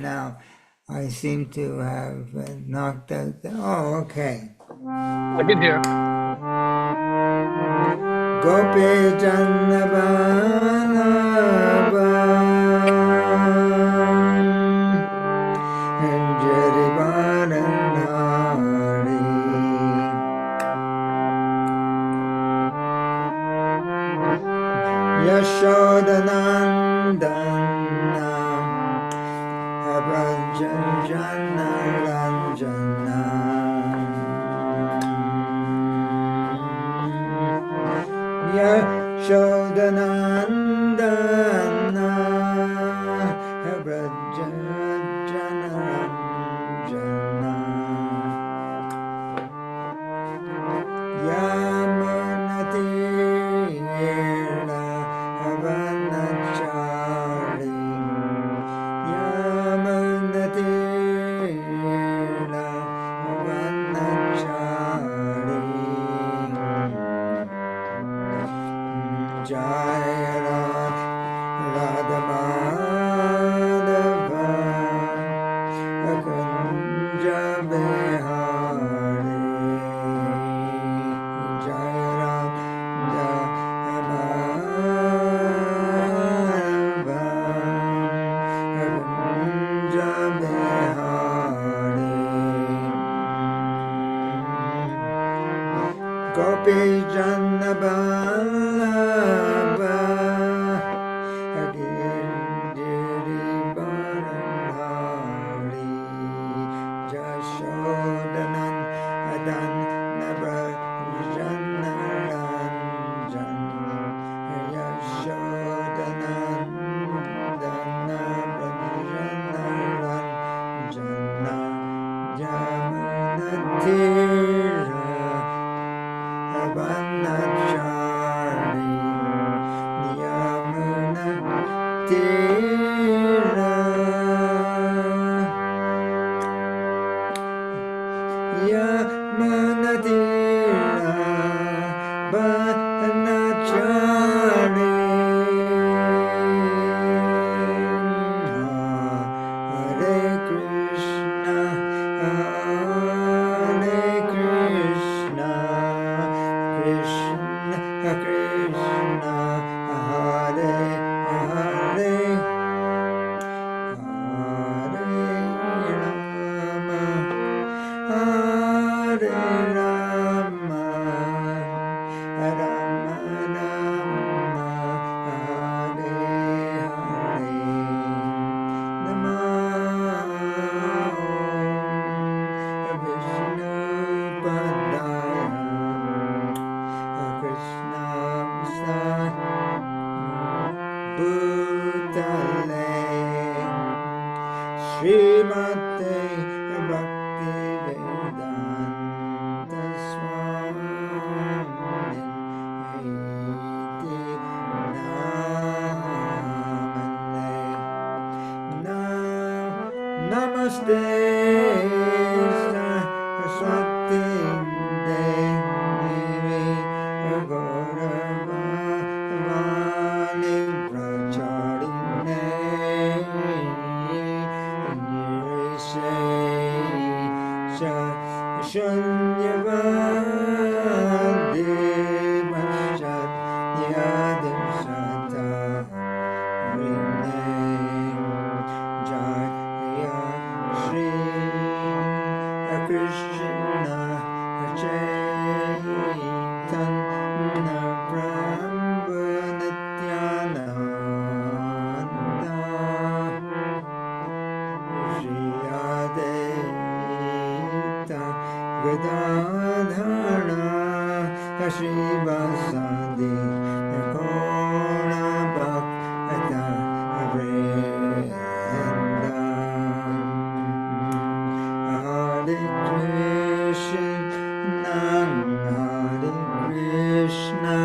Now, I seem to have knocked out the... Oh, okay. I can hear. Gopi Jannabala Jari Varanari Yashodanandana Abhajanjana Ranjana Yashodanandana Abhajanjana Ranjana Yamunatira Avanachari Yamunatira Avanachari Jaya Radhamadava Akunja Behari Jaya Radhamadava Akunja Behari Gopi Jannabala Giri Baranari Jashodanan Adan Nabrajanaranjan Yashodanan Danabrajanaranjana Jamunatira Avanachari Yamunatira Yamunatira Avanachari Hare Krishna Hare Krishna Krishna Krishna Hare Hare Hare Rama Hare Rama Rama Rama Hare Hare Namo Vishnu Padaya Krishna Bhutale Srimate Bhakti Vedanta Swami Iti Namane Namaste Saraswati Devi Gauravani Pracharine Shunyavadi Mashat Yadishata Rine Jaya Shri Krishna Chaitanya Prabhu Nityananda Shri Advaita Gadadhara Shivasadi Gaura Bhakta Vrinda Hare Krishna Hare Krishna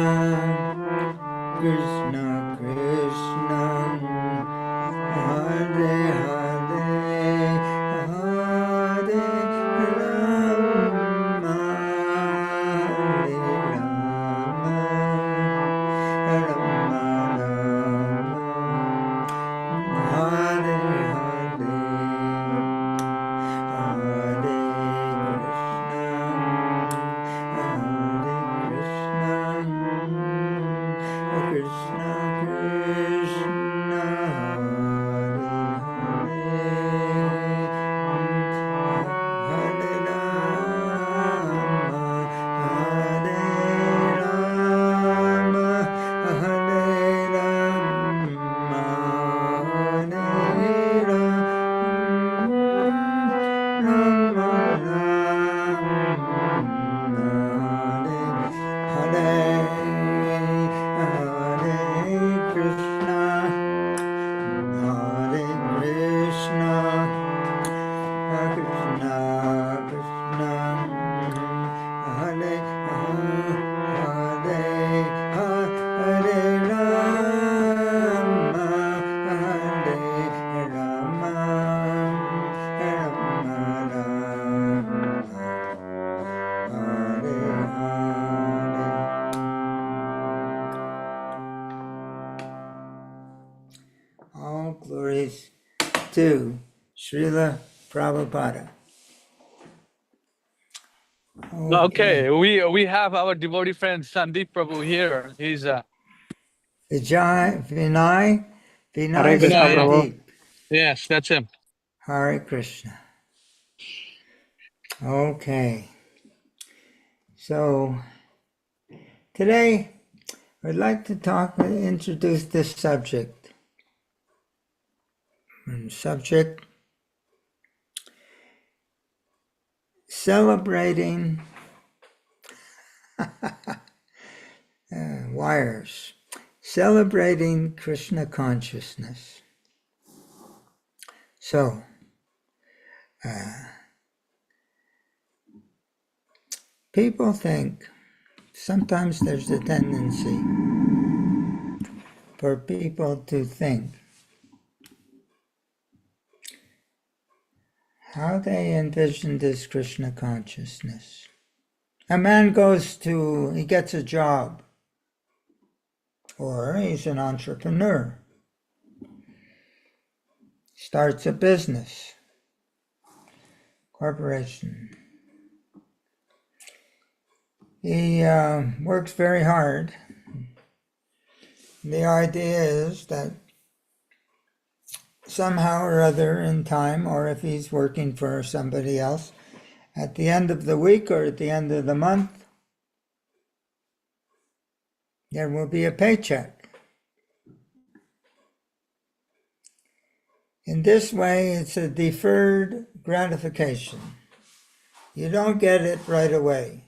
Krishna Krishna, Hare Hare, Hare Rama, Hare Rama, Rama Rama, Hare Hare, Hare Krishna, Krishna Hare Rama, Hare Rama, Hare Rama, Rama Hare Hare Krishna, Hare Krishna, Krishna Krishna, Hare Hare, Hare Rama, Hare Rama, Rama Rama, Hare Hare. All glories to Srila Prabhupada. Okay, we have our devotee friend Sandeep Prabhu here. He's Vinay Hare Krishna, Vinaya. Prabhu. Sandeep. Yes, that's him. Hare Krishna. Okay. So today I'd like to introduce this subject. Celebrating wires. Celebrating Krishna consciousness. So, people think, sometimes there's a tendency for people to think how they envision this Krishna consciousness. A man he gets a job, or he's an entrepreneur, starts a business, corporation. He works very hard. The idea is that somehow or other in time, or if he's working for somebody else, at the end of the week or at the end of the month, there will be a paycheck. In this way, it's a deferred gratification. You don't get it right away.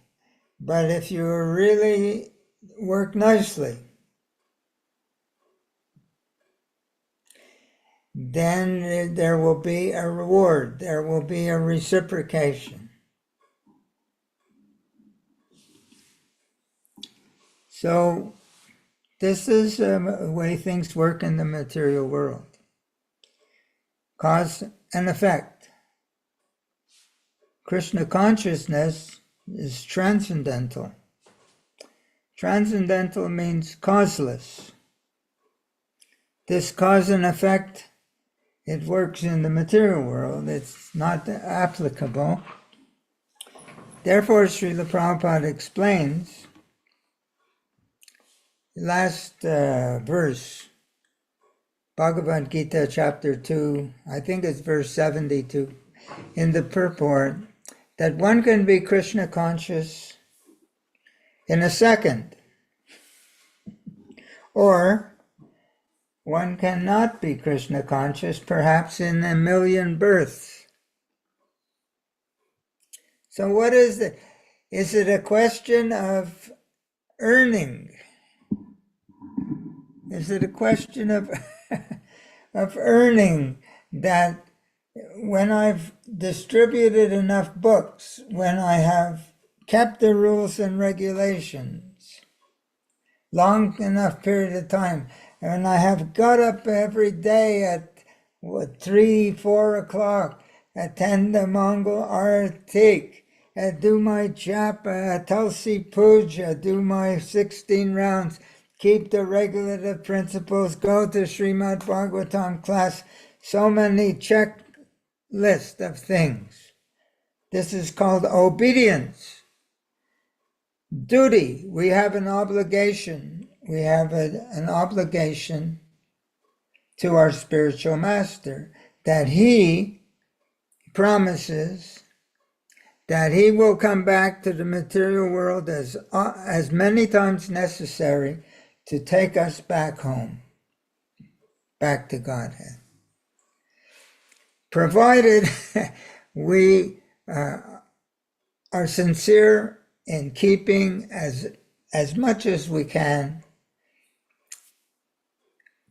But if you really work nicely, then there will be a reward. There will be a reciprocation. So this is the way things work in the material world. Cause and effect. Krishna consciousness is transcendental. Transcendental means causeless. This cause and effect, it works in the material world. It's not applicable. Therefore, Srila Prabhupada explains, last verse, Bhagavad Gita chapter 2, I think it's verse 72, in the purport, that one can be Krishna conscious in a second, or one cannot be Krishna conscious perhaps in 1,000,000 births. So what is it? Is it a question of earning? Is it a question of of earning that when I've distributed enough books, when I have kept the rules and regulations, long enough period of time. And I have got up every day at 3, 4 o'clock, attend the Mongol Artik, do my japa, Tulsi Puja, do my 16 rounds, keep the regulative principles, go to Srimad Bhagavatam class, so many checklist of things. This is called obedience. Duty, we have an obligation. We have an obligation to our spiritual master that he promises that he will come back to the material world as many times necessary to take us back home, back to Godhead. Provided we are sincere in keeping as much as we can,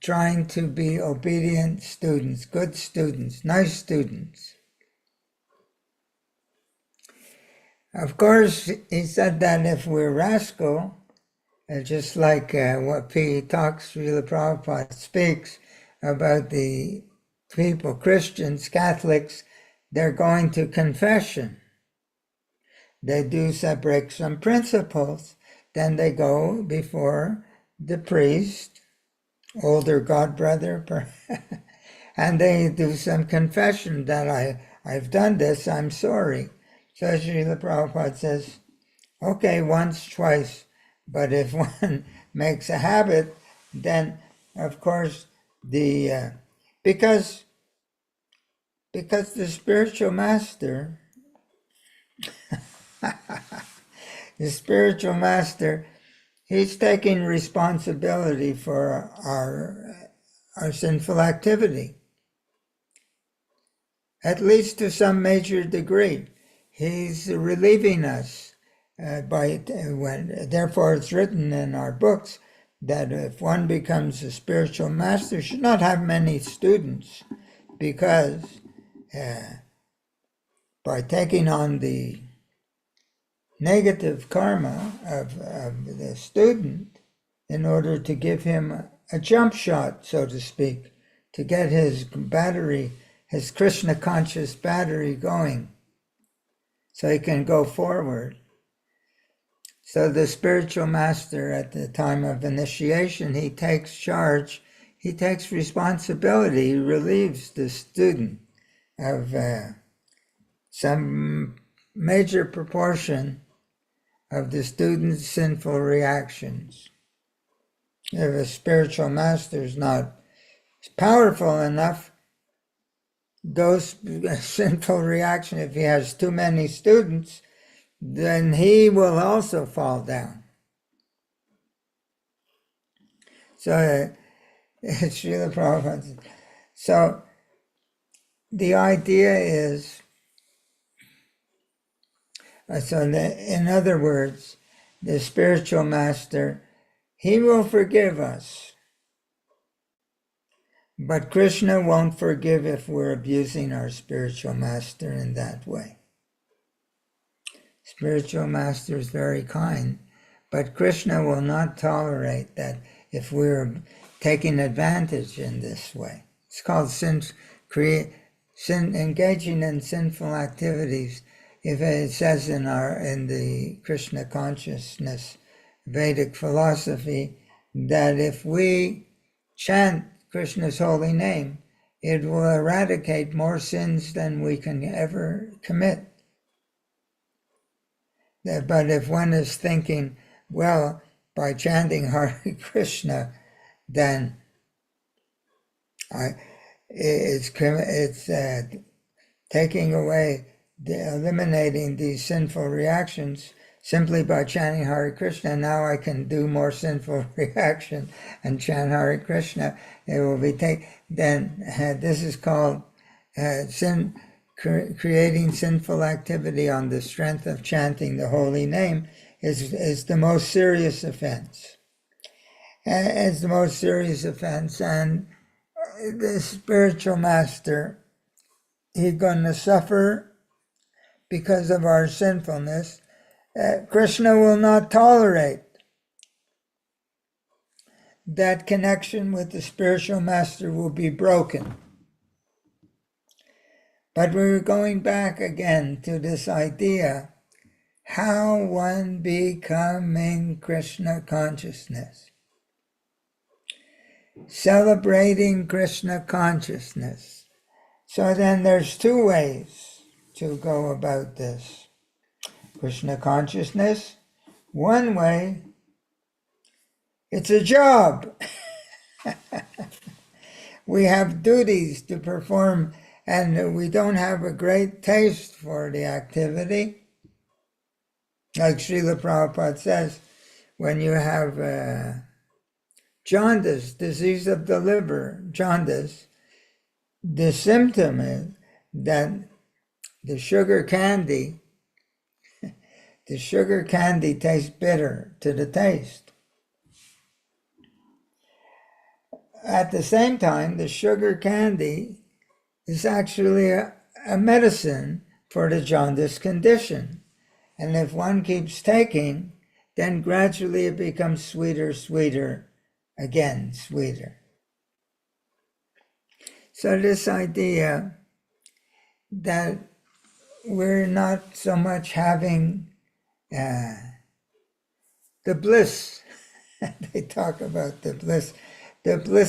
trying to be obedient students, good students, nice students. Of course, he said that if we're rascal, just like what he talks, Srila Prabhupada speaks about the people, Christians, Catholics, they're going to confession. They do break some principles, then they go before the priest, older godbrother, and they do some confession that I've done this, I'm sorry. So Srila Prabhupada says, okay, once, twice, but if one makes a habit, then of course because the spiritual master, he's taking responsibility for our sinful activity, at least to some major degree. He's relieving us therefore it's written in our books that if one becomes a spiritual master, should not have many students, because by taking on the negative karma of the student, in order to give him a jump shot, so to speak, to get his battery, his Krishna conscious battery going, so he can go forward. So the spiritual master at the time of initiation, he takes charge, he takes responsibility, he relieves the student of some major proportion of the student's sinful reactions. If a spiritual master is not powerful enough, those sinful reactions, if he has too many students, then he will also fall down. So it's Srila Prabhupada. So the idea is, in other words, the spiritual master, he will forgive us. But Krishna won't forgive if we're abusing our spiritual master in that way. Spiritual master is very kind, but Krishna will not tolerate that if we're taking advantage in this way. It's called engaging in sinful activities. If it says in the Krishna consciousness Vedic philosophy that if we chant Krishna's holy name, it will eradicate more sins than we can ever commit. But if one is thinking, well, by chanting Hare Krishna, then it's taking away, eliminating these sinful reactions simply by chanting Hare Krishna. Now I can do more sinful reaction and chant Hare Krishna. It will be then this is called creating sinful activity on the strength of chanting the holy name is the most serious offense. It's the most serious offense, and the spiritual master, he's going to suffer because of our sinfulness. Krishna will not tolerate that connection with the spiritual master will be broken. But we're going back again to this idea, how one becoming Krishna consciousness, celebrating Krishna consciousness. So then there's two ways to go about this. Krishna consciousness, one way, it's a job. We have duties to perform, and we don't have a great taste for the activity. Like Srila Prabhupada says, when you have jaundice, disease of the liver, jaundice, the symptom is that the sugar candy tastes bitter to the taste. At the same time, the sugar candy is actually a medicine for the jaundice condition. And if one keeps taking, then gradually it becomes sweeter, sweeter, again sweeter. So this idea that we're not so much having the bliss, they talk about the bliss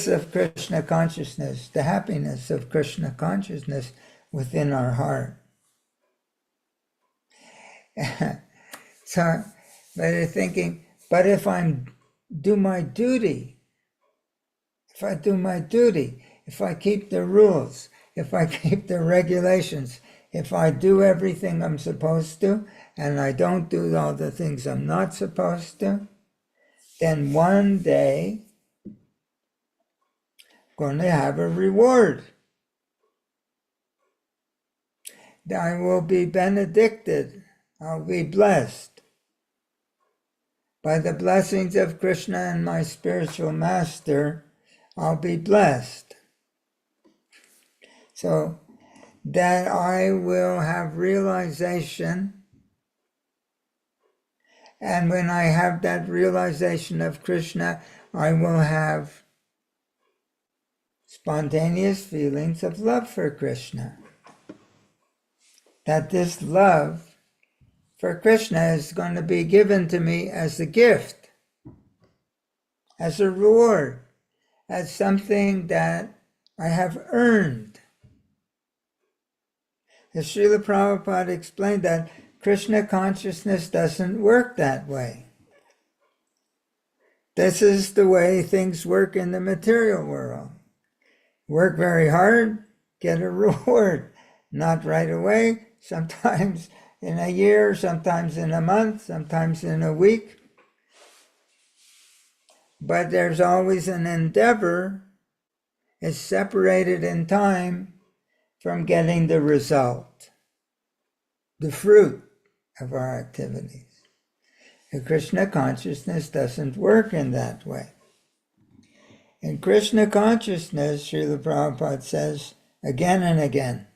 of Krishna consciousness, the happiness of Krishna consciousness within our heart. So, but they're thinking, but if I do my duty, if I keep the rules, if I keep the regulations, if I do everything I'm supposed to, and I don't do all the things I'm not supposed to, then one day I'm going to have a reward. I will be benedicted. I'll be blessed. By the blessings of Krishna and my spiritual master, I'll be blessed. So that I will have realization, and when I have that realization of Krishna, I will have spontaneous feelings of love for Krishna. That this love for Krishna is going to be given to me as a gift, as a reward, as something that I have earned. As Srila Prabhupada explained, that Krishna consciousness doesn't work that way. This is the way things work in the material world. Work very hard, get a reward. Not right away, sometimes in a year, sometimes in a month, sometimes in a week. But there's always an endeavor, is separated in time from getting the result, the fruit of our activities. The Krishna consciousness doesn't work in that way. In Krishna consciousness, Srila Prabhupada says again and again,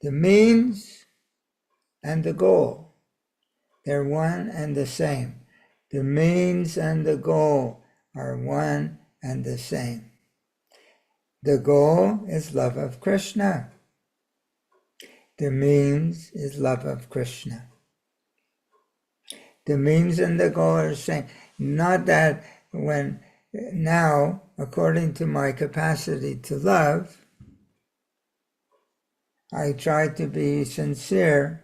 the means and the goal, they're one and the same. The means and the goal are one and the same. The goal is love of Krishna. The means is love of Krishna. The means and the goal are the same. Not that when now, according to my capacity to love, I try to be sincere.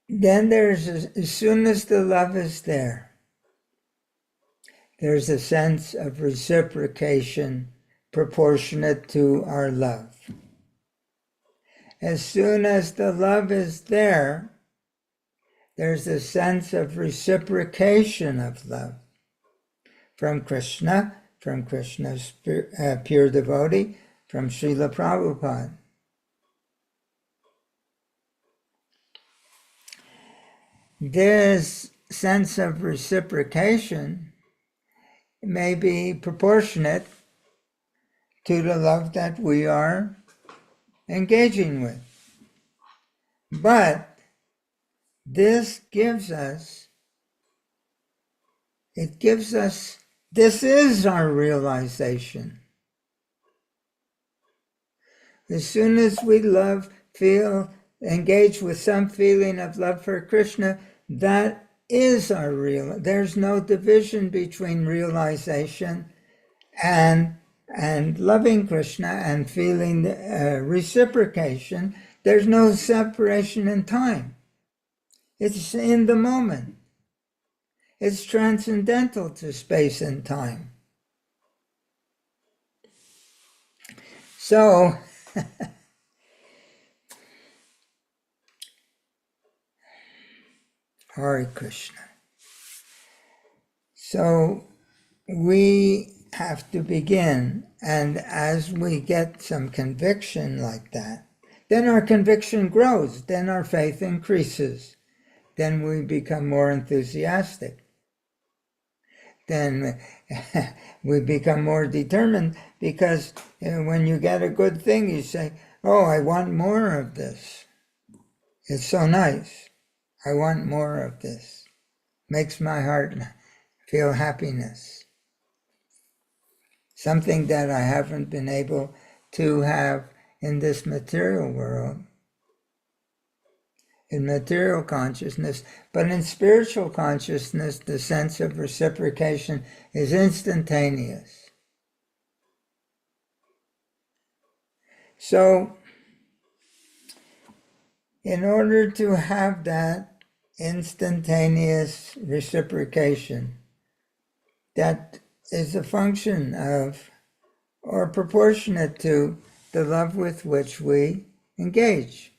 Then as soon as the love is there, there's a sense of reciprocation proportionate to our love. As soon as the love is there, there's a sense of reciprocation of love from Krishna, from Krishna's pure devotee, from Srila Prabhupada. This sense of reciprocation may be proportionate to the love that we are engaging with. But this is our realization. As soon as we love, engage with some feeling of love for Krishna, that is our real. There's no division between realization and loving Krishna and feeling reciprocation. There's no separation in time. It's in the moment. It's transcendental to space and time. So, Hare Krishna. So, we have to begin, and as we get some conviction like that, then our conviction grows, then our faith increases, then we become more enthusiastic, then we become more determined, because when you get a good thing, you say, oh, I want more of this. It's so nice. I want more of this. Makes my heart feel happiness. Something that I haven't been able to have in this material world, in material consciousness, but in spiritual consciousness, the sense of reciprocation is instantaneous. So, in order to have that instantaneous reciprocation, that is a function of, or proportionate to, the love with which we engage.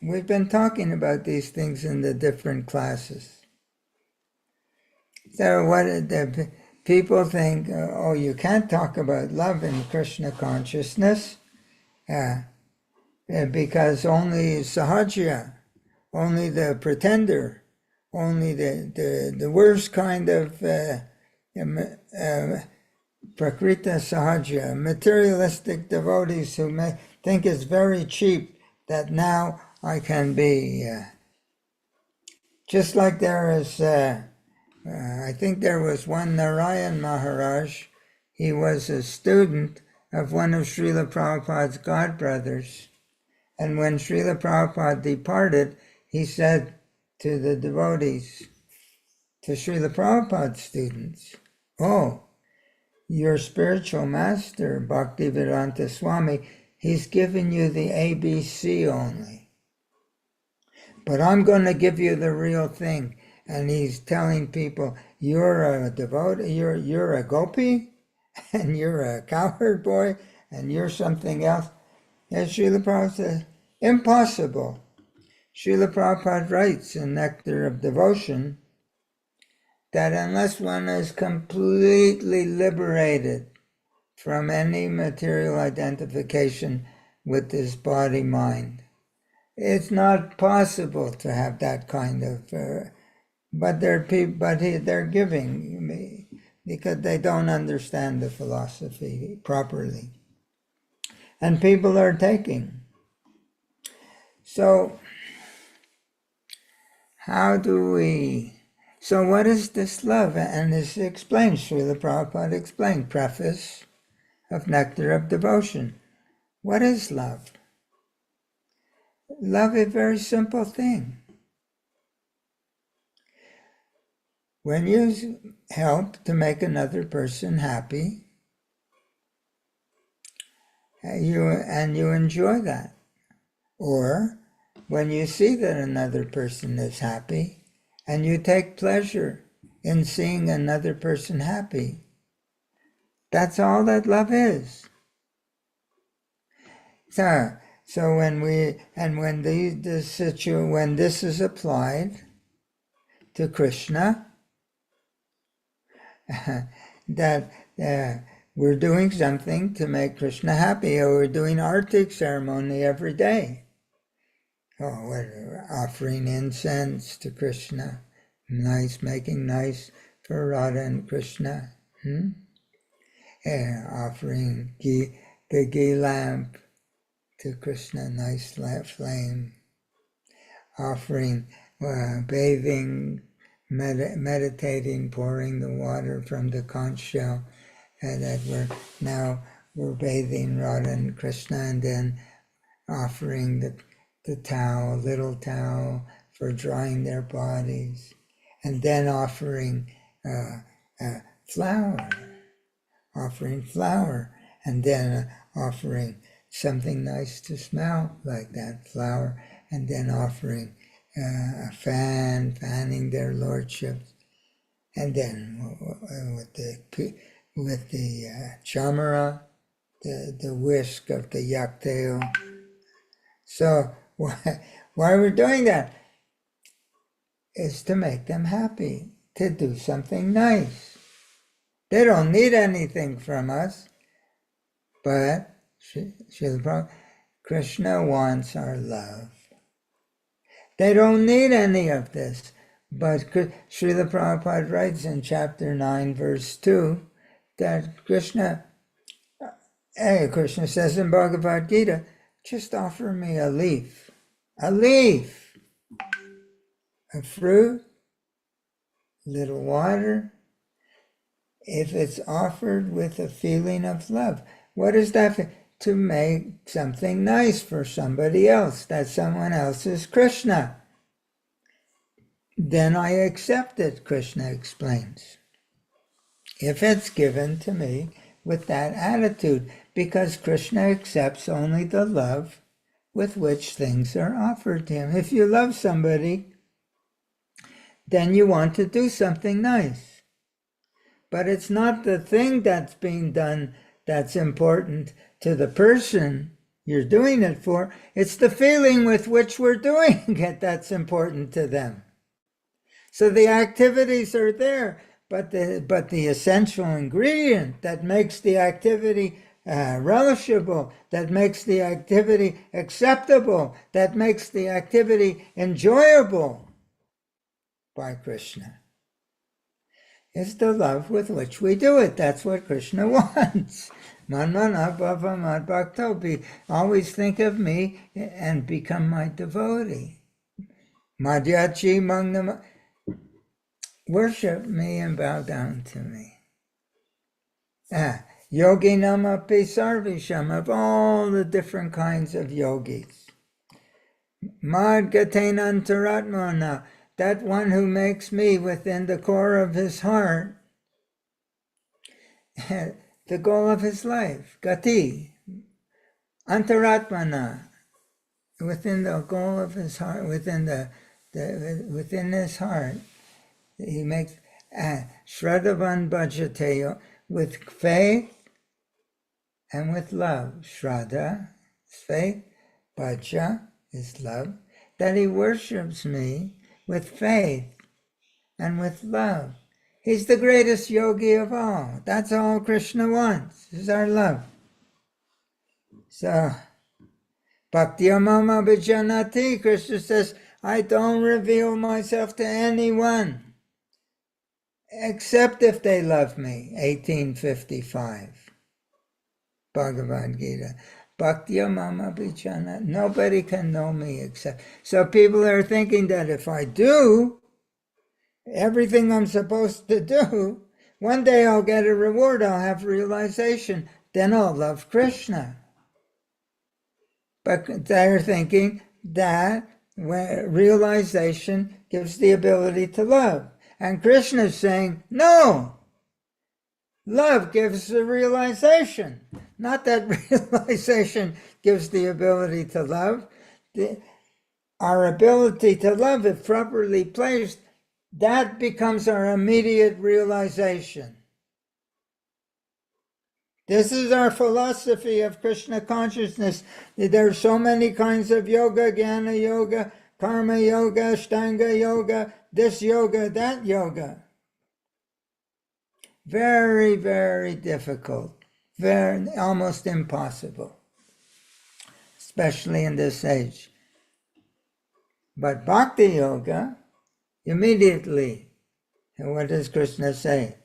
We've been talking about these things in the different classes. So what the people think, oh, you can't talk about love in Krishna consciousness because only sahaja, only the pretender, only the worst kind of prakrita sahaja, materialistic devotees who may think it's very cheap that now I can be, just like there is, I think there was one Narayan Maharaj. He was a student of one of Srila Prabhupada's godbrothers. And when Srila Prabhupada departed, he said to the devotees, to Srila Prabhupada's students, oh, your spiritual master, Bhaktivedanta Swami, he's given you the ABC only. But I'm going to give you the real thing. And he's telling people, you're a devotee, you're a gopi, and you're a cowherd boy, and you're something else. And Srila Prabhupada says, impossible. Srila Prabhupada writes in Nectar of Devotion that unless one is completely liberated from any material identification with this body-mind, it's not possible to have that kind of, but they're giving me because they don't understand the philosophy properly. And people are taking. So, so what is this love? And this explains, Srila Prabhupada explained, preface of Nectar of Devotion. What is love? Love is a very simple thing. When you help to make another person happy, you enjoy that. Or when you see that another person is happy, and you take pleasure in seeing another person happy, that's all that love is. So when this is applied to Krishna, that we're doing something to make Krishna happy, or we're doing Artik ceremony every day. Oh, we're offering incense to Krishna, making nice for Radha and Krishna. Offering the ghee lamp to Krishna, nice flame. Offering bathing, meditating, pouring the water from the conch shell, and that we're bathing Radha and Krishna, and then offering the towel, little towel, for drying their bodies, and then offering flour, and then offering something nice to smell like that flower, and then offering a fanning their lordships, and then with the chamara, the whisk of the yak tail. So why we're doing that is to make them happy, to do something nice. They don't need anything from us, but Krishna wants our love. They don't need any of this, but Srila Prabhupada writes in chapter 9, verse 2, that Krishna says in Bhagavad Gita, just offer me a leaf, a fruit, little water, if it's offered with a feeling of love. What is that? To make something nice for somebody else, that someone else is Krishna. Then I accept it, Krishna explains, if it's given to me with that attitude, because Krishna accepts only the love with which things are offered to him. If you love somebody, then you want to do something nice. But it's not the thing that's being done that's important to the person you're doing it for. It's the feeling with which we're doing it that's important to them. So the activities are there, but the essential ingredient that makes the activity relishable, that makes the activity acceptable, that makes the activity enjoyable by Krishna, is the love with which we do it. That's what Krishna wants. Manmana bhava mad bhakto. Always think of me and become my devotee. Madhyachi mangnam. Worship me and bow down to me. Yogi namapi sarvisham, of all the different kinds of yogis. Mad gatenantaratmana, that one who makes me within the core of his heart the goal of his life. Gati, antaratmana, within the goal of his heart, within his heart. He makes Shraddhavan Bhajateyo, with faith and with love. Shraddha is faith, Bhaja is love, that he worships me with faith and with love. He's the greatest yogi of all. That's all Krishna wants, is our love. So, Bhaktiya Mama Vijanati, Krishna says, I don't reveal myself to anyone except if they love me. 1855. Bhagavad Gita. Bhaktiya Mama Vijanati. Nobody can know me except. So people are thinking that if I do everything I'm supposed to do, one day I'll get a reward, I'll have realization, then I'll love Krishna. But they're thinking that realization gives the ability to love. And Krishna is saying, no, love gives the realization. Not that realization gives the ability to love. Our ability to love, if properly placed, that becomes our immediate realization. This is our philosophy of Krishna consciousness. There are so many kinds of yoga, jnana yoga, karma yoga, ashtanga yoga, this yoga, that yoga. Very, very difficult, almost impossible, especially in this age. But bhakti yoga, immediately, and what does Krishna say?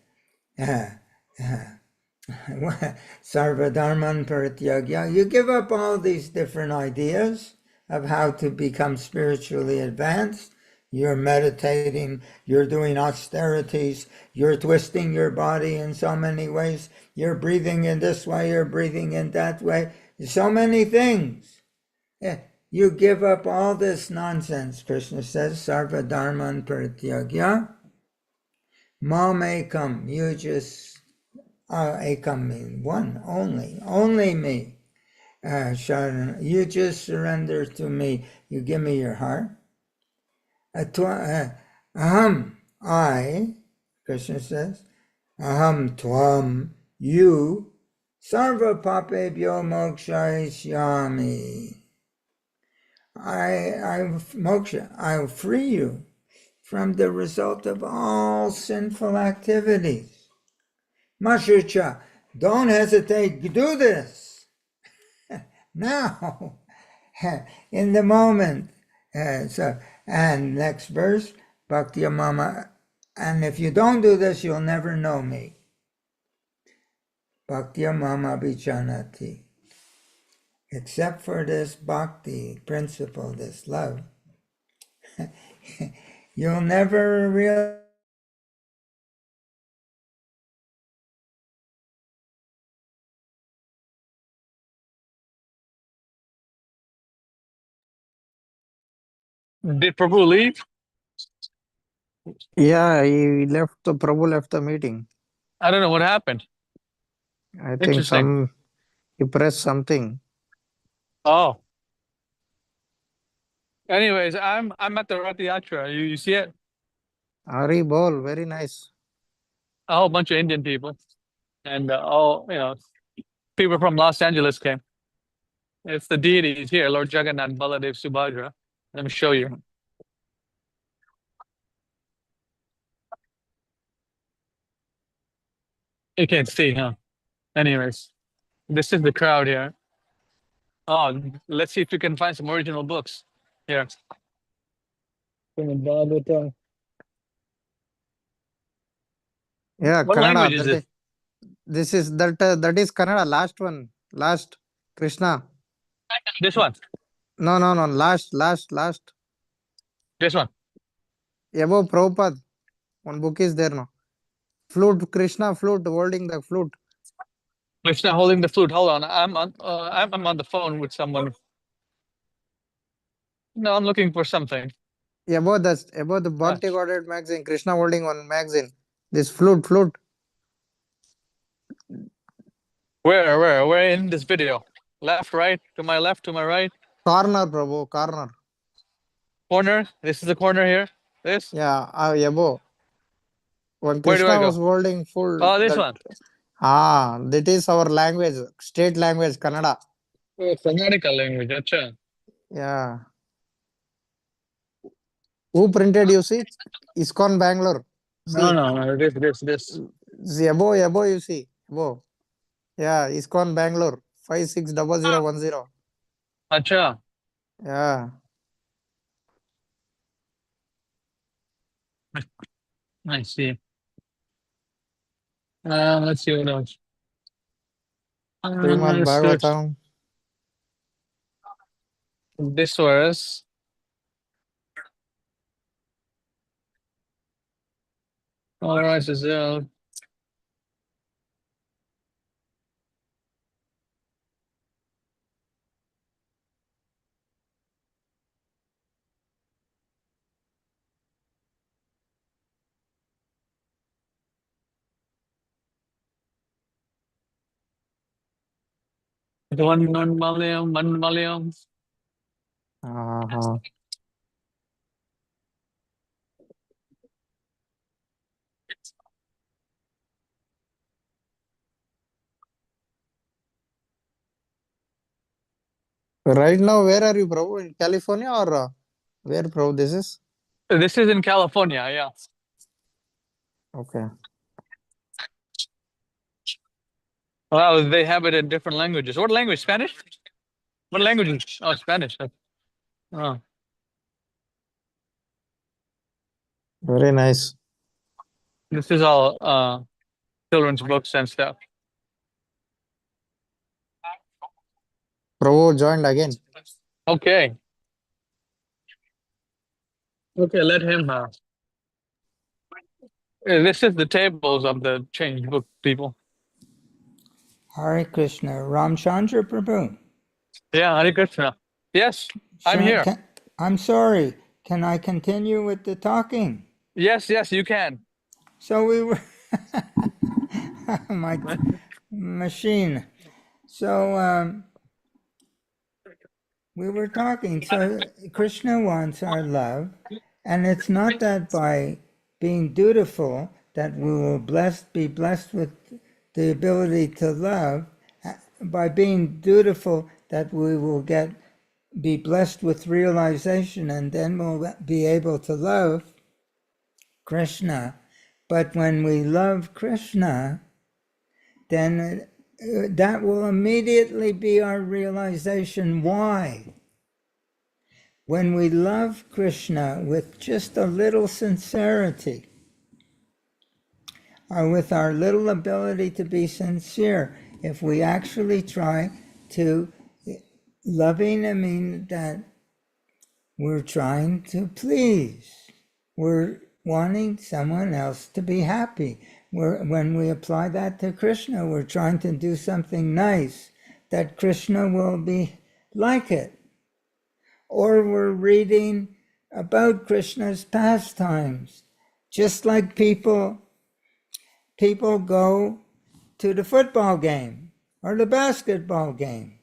Sarvadharman parityagya. You give up all these different ideas of how to become spiritually advanced. You're meditating, you're doing austerities, you're twisting your body in so many ways, you're breathing in this way, you're breathing in that way, so many things. You give up all this nonsense, Krishna says, Sarva Dharman Parityagya. Mam Ekam, you just, Ekam means one, only me. Sharan, you just surrender to me, you give me your heart. Aham, I, Krishna says, aham tvam, you, sarva papebhyo mokshayishyami. I'll free you from the result of all sinful activities. Mashucha, don't hesitate, do this now, in the moment. And next verse, Bhakti Mama, and if you don't do this, you'll never know me. Bhakti Mama Vichanati. Except for this bhakti principle, this love, you'll never realize. Did Prabhu leave? Yeah, he left. The Prabhu left the meeting. I don't know what happened. I think Interesting. he pressed something. Oh. Anyways, I'm at the Rath Yatra. You see it? Hari Bol, very nice. A whole bunch of Indian people, and all people from Los Angeles came. It's the deities here, Lord Jagannath, Baladev, Subhadra. Let me show you. You can't see, huh? Anyways, this is the crowd here. Oh, let's see if we can find some original books here. Yeah, What Kannada. language is it? This is that is Kannada. Last one. Last. Krishna. This one. No. Last. This one. Above Prabhupada. One book is there now. Flute. Krishna flute holding the flute. Krishna holding the flute. Hold on. I'm on the phone with someone. No, I'm looking for something. Above the Bhakti Godhead magazine. Krishna holding one magazine. This flute. Where in this video? Left, right, to my left, to my right. Corner, Prabhu. Corner. Corner. This is the corner here. This. Yeah, above. When Where do I Krishna was go? holding full Oh, this that one. that is our language, state language, Kannada. Oh, Karnataka language. Acha. Yeah. Who printed, you see? ISKCON Bangalore. No, See, no. This. the above you see. Above. Yeah, ISKCON Bangalore. 560010. Acha. Yeah. I see. Let's see what else. Srimad Bhagavatam. This was all right. Is the one Malayam. Uh-huh. Right now, where are you, Prabhu? In California or where, Prabhu? This is? This is in California. Yeah. Okay. Wow, they have it in different languages. What language? Spanish? What language? Oh, Spanish. Oh, Very nice. this is all children's books and stuff. Prabhu joined again. Okay. Okay, let him. This is the tables of the change book people. Hare Krishna. Ramchandra Prabhu. Yeah, Hare Krishna. Yes, I'm here. I'm sorry. Can I continue with the talking? Yes, you can. So we were my machine. So we were talking. So Krishna wants our love, and it's not that by being dutiful that we will be blessed with the ability to love. By being dutiful, that we will be blessed with realization, and then we'll be able to love Krishna. But when we love Krishna, then that will immediately be our realization. Why? When we love Krishna with just a little sincerity, or with our little ability to be sincere, if we actually try to loving, I mean that we're trying to please. We're wanting someone else to be happy. When we apply that to Krishna, we're trying to do something nice that Krishna will be like it. Or we're reading about Krishna's pastimes. Just like people go to the football game or the basketball game.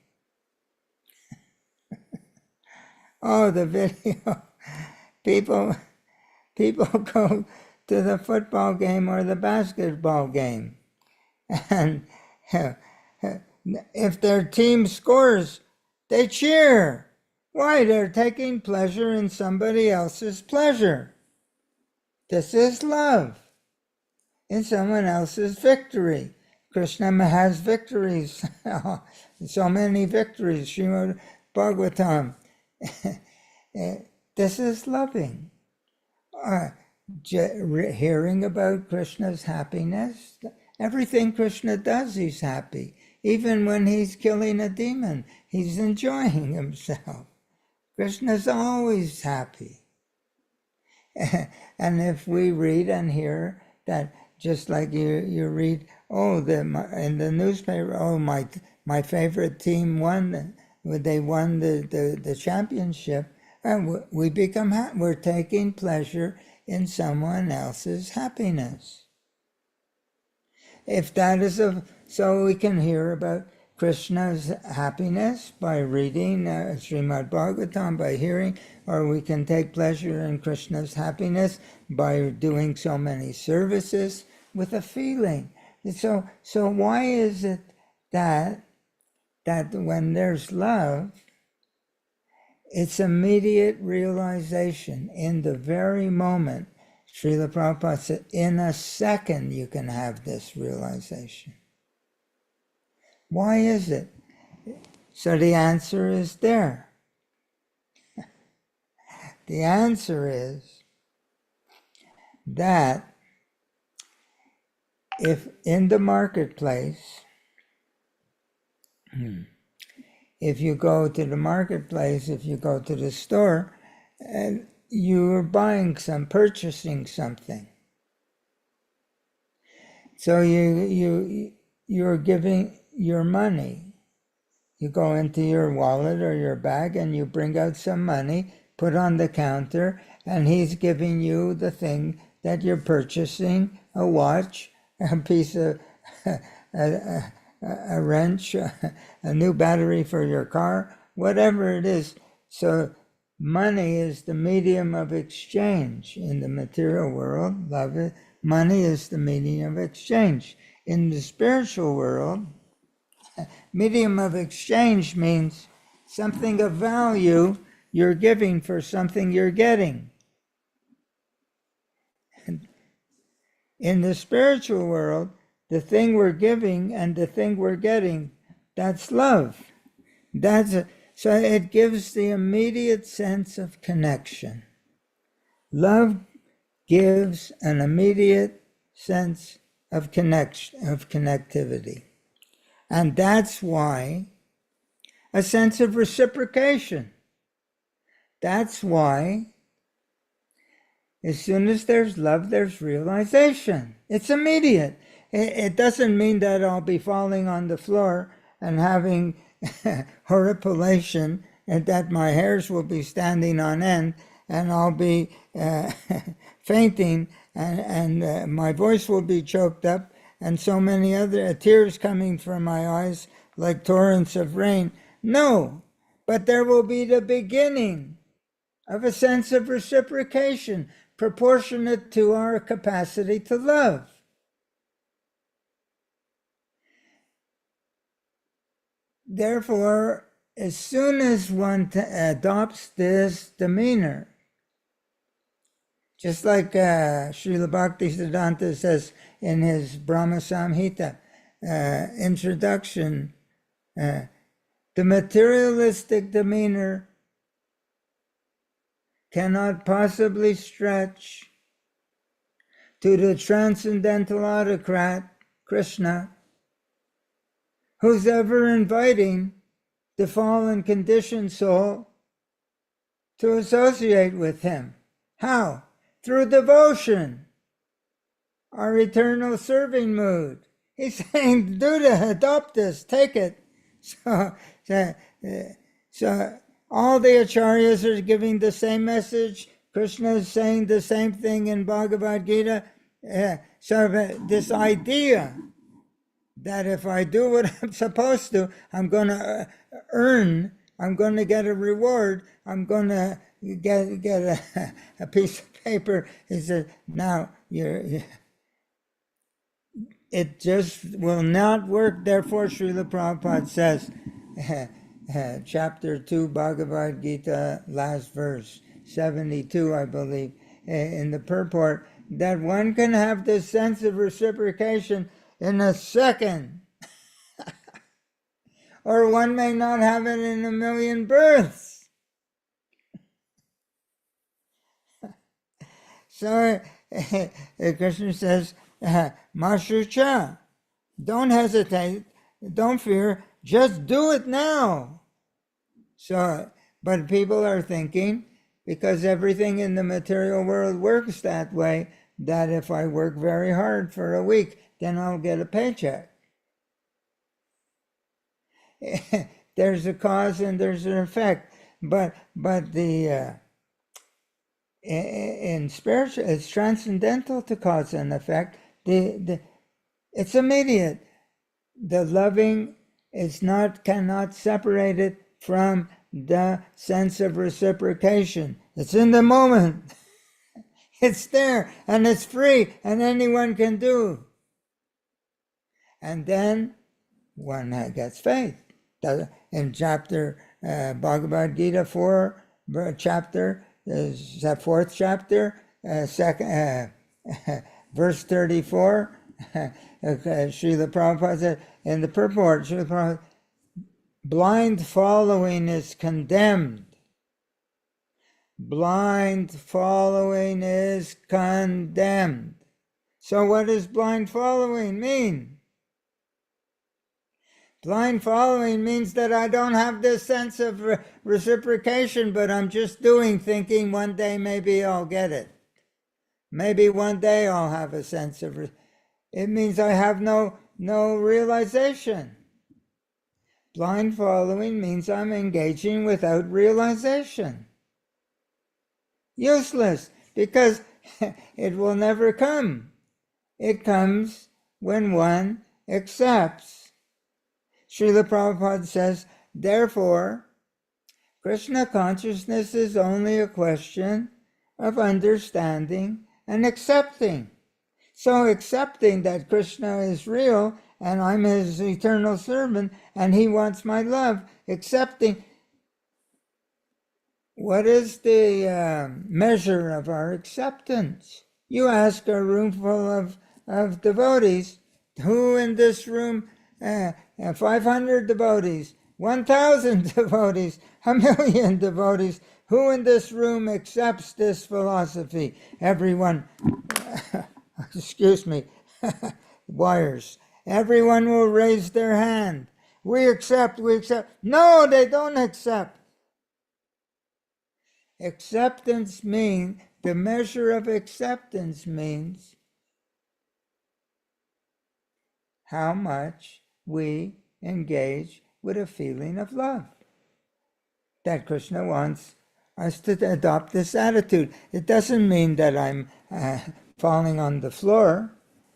Oh, the video. People go to the football game or the basketball game. And if their team scores, they cheer. Why? They're taking pleasure in somebody else's pleasure. This is love in someone else's victory. Krishna has victories, so many victories. Srimad Bhagavatam. This is loving. Hearing about Krishna's happiness, everything Krishna does, he's happy. Even when he's killing a demon, he's enjoying himself. Krishna's always happy. And if we read and hear that, just like you read, in the newspaper, my favorite team won, they won the championship, and we become we're taking pleasure in someone else's happiness. If that is so we can hear about Krishna's happiness by reading Srimad Bhagavatam, by hearing, or we can take pleasure in Krishna's happiness by doing so many services with a feeling. So why is it that when there's love, it's immediate realization in the very moment? Srila Prabhupada said, in a second you can have this realization. Why is it? So the answer is there. The answer is that if in the marketplace, if you go to the marketplace, if you go to the store, and you're purchasing something. So you're giving your money. You go into your wallet or your bag and you bring out some money, put on the counter, and he's giving you the thing that you're purchasing, a watch, a piece of a wrench, a new battery for your car, whatever it is. So money is the medium of exchange in the material world. Money is the medium of exchange. In the spiritual world, medium of exchange means something of value you're giving for something you're getting. In the spiritual world, the thing we're giving and the thing we're getting, that's love. So it gives the immediate sense of connection. Love gives an immediate sense of connectivity. And that's why a sense of reciprocation. That's why As soon as there's love, there's realization. It's immediate. It doesn't mean that I'll be falling on the floor and having horripilation and that my hairs will be standing on end and I'll be fainting and my voice will be choked up and so many other tears coming from my eyes like torrents of rain. No, but there will be the beginning of a sense of reciprocation proportionate to our capacity to love. Therefore, as soon as one adopts this demeanor, just like Srila Bhaktisiddhanta says in his Brahma Samhita introduction, the materialistic demeanor cannot possibly stretch to the transcendental autocrat, Krishna, who's ever inviting the fallen conditioned soul to associate with him. How? Through devotion, our eternal serving mood. He's saying, Duda, adopt this, take it. So all the acharyas are giving the same message. Krishna is saying the same thing in Bhagavad Gita. So this idea that if I do what I'm supposed to, I'm going to earn, I'm going to get a reward, I'm going to get a piece of paper. He said, now it just will not work. Therefore, Srila Prabhupada says, chapter 2, Bhagavad Gita, last verse, 72, I believe, in the purport, that one can have this sense of reciprocation in a second. Or one may not have it in a million births. So Krishna says, Mashucha, don't hesitate, don't fear, just do it now. So, but people are thinking, because everything in the material world works that way, that if I work very hard for a week, then I'll get a paycheck. There's a cause and there's an effect, but the in spiritual, it's transcendental to cause and effect. It's immediate. The loving cannot separate it from the sense of reciprocation. It's in the moment. It's there and it's free and anyone can do. And then one gets faith. In chapter Bhagavad Gita 4 chapter, fourth chapter, verse 34, Srila Prabhupada said in the purport, Srila Prabhupada, blind following is condemned. Blind following is condemned. So what does blind following mean? Blind following means that I don't have this sense of reciprocation, but I'm just doing, thinking one day maybe I'll get it. Maybe one day I'll have a sense of it means I have no realization. Blind following means I'm engaging without realization. Useless, because it will never come. It comes when one accepts. Srila Prabhupada says, therefore, Krishna consciousness is only a question of understanding and accepting. So accepting that Krishna is real and I'm his eternal servant and he wants my love, accepting. What is the measure of our acceptance? You ask a room full of devotees, who in this room 500 devotees, 1,000 devotees, 1,000,000 devotees. Who in this room accepts this philosophy? Everyone, excuse me, wires. Everyone will raise their hand. We accept. No, they don't accept. Acceptance means The measure of acceptance means how much we engage with a feeling of love. That Krishna wants us to adopt this attitude. It doesn't mean that I'm falling on the floor.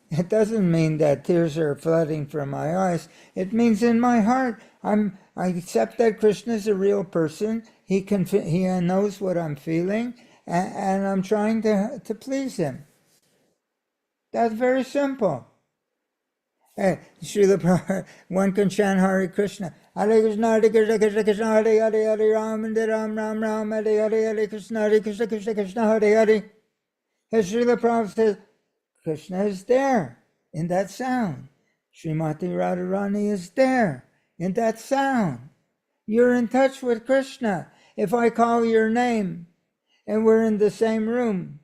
It doesn't mean that tears are flooding from my eyes. It means in my heart, I accept that Krishna is a real person. He knows what I'm feeling, and I'm trying to please him. That's very simple. Hey, Srila Prabhupada, one can chant Hare Krishna. Hare Krishna, Hare Krishna, Krishna Krishna, Hare Hare, Hare Ram, Ram Ram, Hare Hare, Hare Krishna, Krishna Krishna, Hare Hare. As Srila Prabhupada says, Krishna is there in that sound. Srimati Radharani is there in that sound. You're in touch with Krishna. If I call your name and we're in the same room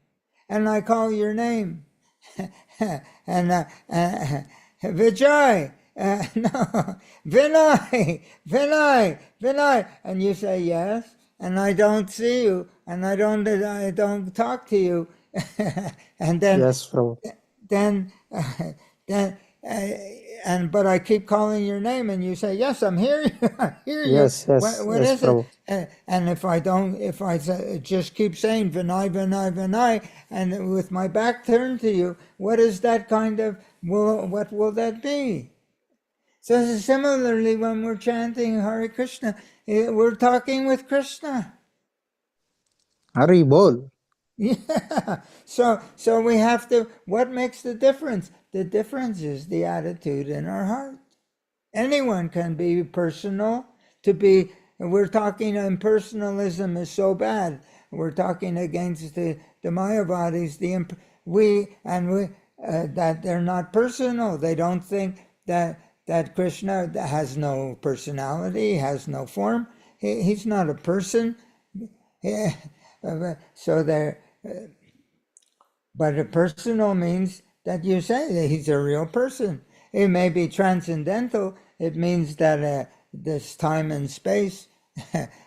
and I call your name and Vijay, no, Vinay, and you say yes, and I don't see you, and I don't talk to you, and then Yes, Prabhu. But I keep calling your name, and you say yes, I'm here. I hear you. Yes, yes, What yes, is Prabhu. it? And if I just keep saying Vinay, and with my back turned to you, what is that kind of? What will that be? So similarly, when we're chanting Hare Krishna, we're talking with Krishna. Hari bol. Yeah. So we have to, what makes the difference? The difference is the attitude in our heart. Anyone can be personal. We're talking, impersonalism is so bad. We're talking against the Mayavadis, that they're not personal. They don't think that Krishna has no personality, has no form. He's not a person. But a personal means that you say that he's a real person. It may be transcendental. It means that this time and space.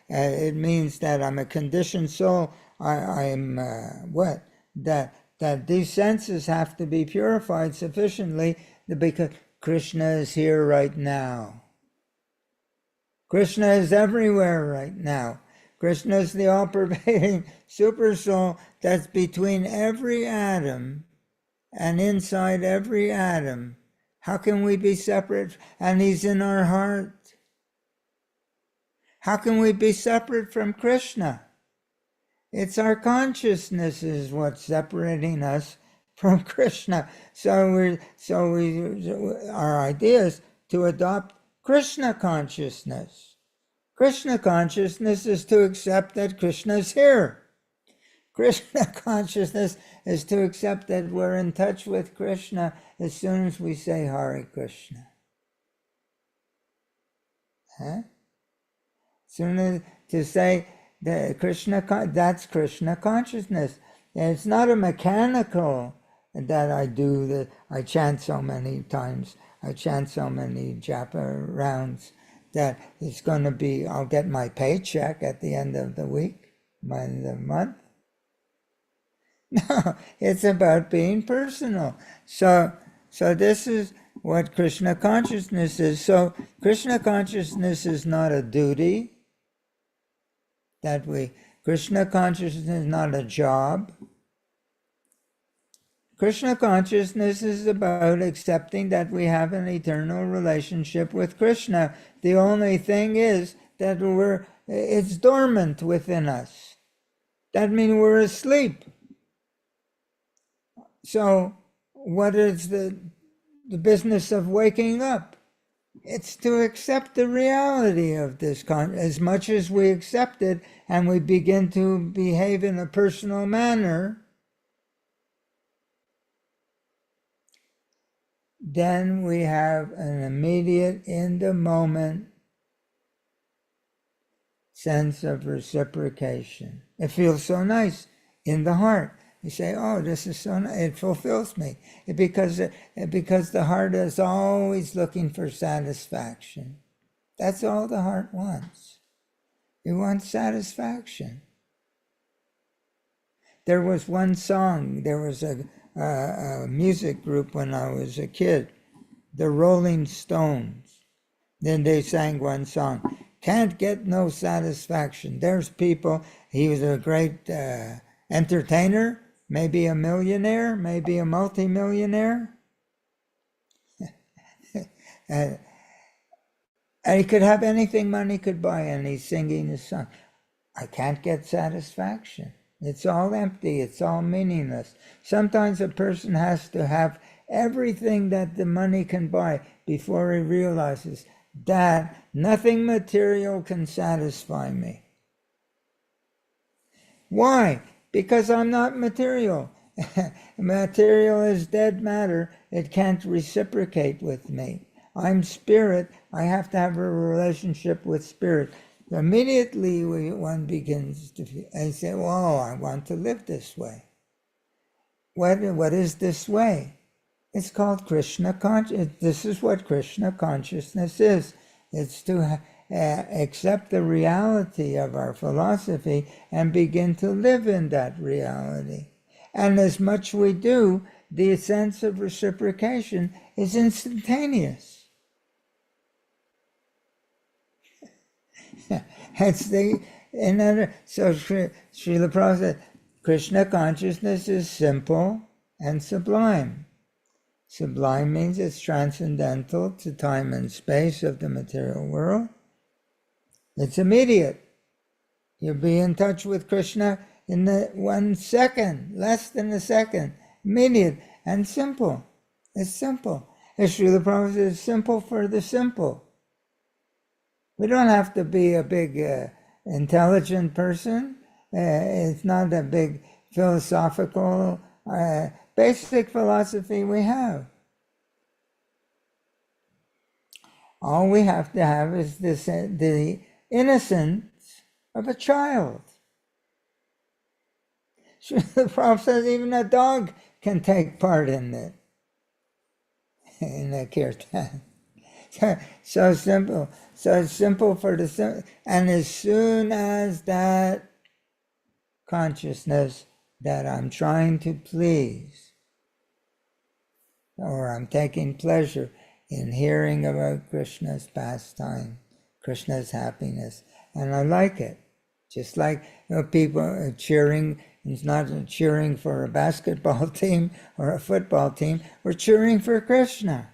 It means that I'm a conditioned soul. I'm that these senses have to be purified sufficiently because Krishna is here right now. Krishna is everywhere right now. Krishna is the all-pervading super soul that's between every atom and inside every atom. How can we be separate? And he's in our heart. How can we be separate from Krishna? It's our consciousness is what's separating us from Krishna. So our idea is to adopt Krishna consciousness. Krishna consciousness is to accept that Krishna is here. Krishna consciousness is to accept that we're in touch with Krishna as soon as we say Hare Krishna. As soon as to say that Krishna, that's Krishna consciousness. And it's not a mechanical that I chant so many times. I chant so many japa rounds that it's going to be, I'll get my paycheck at the end of the week, the month. No, it's about being personal. So this is what Krishna consciousness is. So Krishna consciousness is not a duty Krishna consciousness is not a job. Krishna consciousness is about accepting that we have an eternal relationship with Krishna. The only thing is that it's dormant within us. That means we're asleep. So what is the business of waking up? It's to accept the reality of this as much as we accept it and we begin to behave in a personal manner, then we have an immediate, in the moment sense of reciprocation. It feels so nice in the heart. You say, oh, this is so nice. It fulfills me. Because the heart is always looking for satisfaction. That's all the heart wants. It wants satisfaction. There was one song, there was a music group when I was a kid, the Rolling Stones. Then they sang one song, Can't Get No Satisfaction. There's people, he was a great entertainer, maybe a millionaire, maybe a multimillionaire. And he could have anything money could buy, and he's singing his song. I can't get satisfaction. It's all empty. It's all meaningless. Sometimes a person has to have everything that the money can buy before he realizes that nothing material can satisfy me. Why? Because I'm not material. Material is dead matter. It can't reciprocate with me. I'm spirit. I have to have a relationship with spirit. Immediately one begins to say, "Whoa, I want to live this way." What is this way? It's called Krishna consciousness. This is what Krishna consciousness is. It's to accept the reality of our philosophy and begin to live in that reality. And as much we do, the sense of reciprocation is instantaneous. It's so Srila Prabhupada said, Krishna consciousness is simple and sublime. Sublime means it's transcendental to time and space of the material world. It's immediate. You'll be in touch with Krishna in the 1 second, less than a second. Immediate and simple. It's simple. As Srila Prabhupada says, it's simple for the simple. We don't have to be a big intelligent person. It's not a big philosophical, basic philosophy we have. All we have to have is the innocence of a child. The Prophet says even a dog can take part in it, in the kirtan. So simple. So it's simple for the simple. And as soon as that consciousness that I'm trying to please, or I'm taking pleasure in hearing about Krishna's pastime, Krishna's happiness, and I like it. Just like people are cheering, it's not cheering for a basketball team or a football team, we're cheering for Krishna.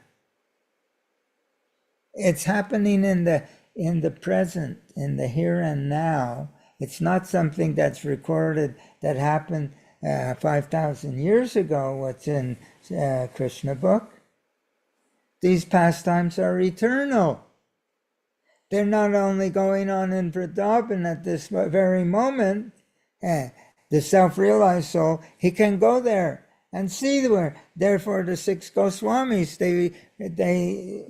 It's happening in the present, in the here and now. It's not something that's recorded that happened 5,000 years ago, what's in Krishna book. These pastimes are eternal. They're not only going on in Vrindavan at this very moment. The self-realized soul, he can go there and see where. Therefore, the 6 Goswamis, they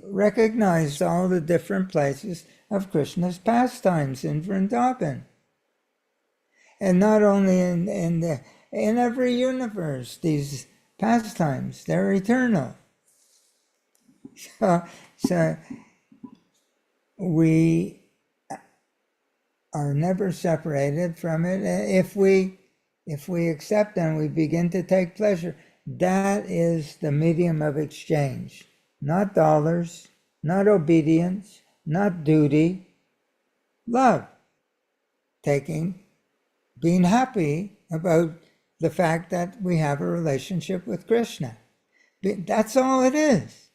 recognize all the different places of Krishna's pastimes in Vrindavan. And not only in every universe, these pastimes, they're eternal. So we are never separated from it. If we accept and we begin to take pleasure, that is the medium of exchange. Not dollars, not obedience, not duty. Love. Being happy about the fact that we have a relationship with Krishna. That's all it is.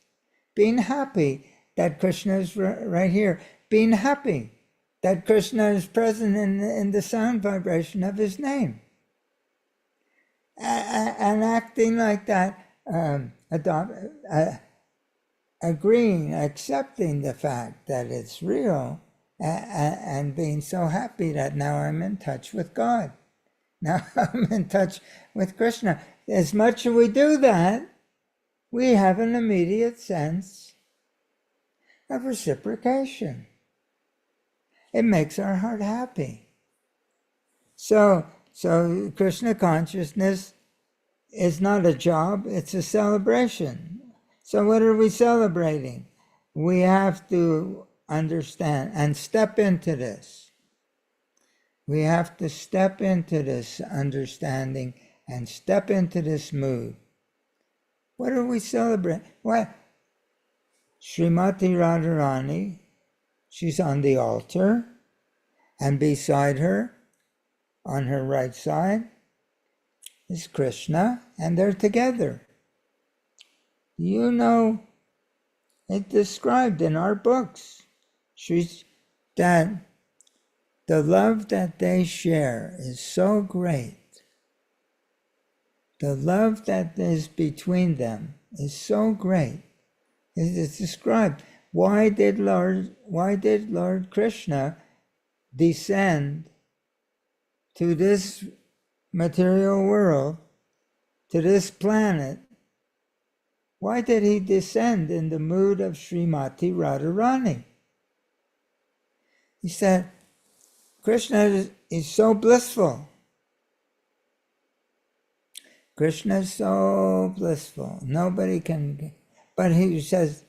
Being happy that Krishna is right here. Being happy that Krishna is present in the sound vibration of his name. And acting like that, agreeing, accepting the fact that it's real, and being so happy that now I'm in touch with God. Now I'm in touch with Krishna. As much as we do that, we have an immediate sense of reciprocation. It makes our heart happy. So Krishna consciousness is not a job, it's a celebration. So what are we celebrating? We have to understand and step into this. We have to step into this understanding and step into this mood. What are we celebrating? What? Srimati Radharani, she's on the altar, and beside her, on her right side, is Krishna, and they're together. You know, it's described in our books that the love that they share is so great. The love that is between them is so great. It is described. Why did Lord Krishna descend to this material world, to this planet? Why did he descend in the mood of Srimati Radharani? He said, Krishna is so blissful. Krishna is so blissful. Nobody can, but he says,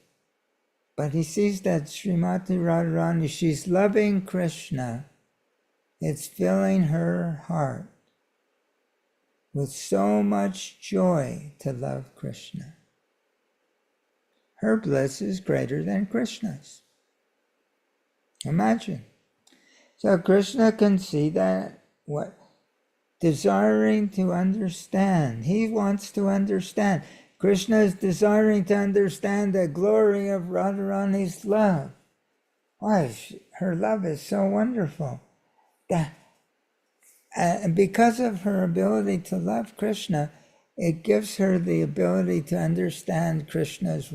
but he sees that Srimati Radharani, she's loving Krishna. It's filling her heart with so much joy to love Krishna. Her bliss is greater than Krishna's. Imagine. So Krishna can see that, what? Desiring to understand. He wants to understand. Krishna is desiring to understand the glory of Radharani's love. Why? Her love is so wonderful. And because of her ability to love Krishna, it gives her the ability to understand Krishna's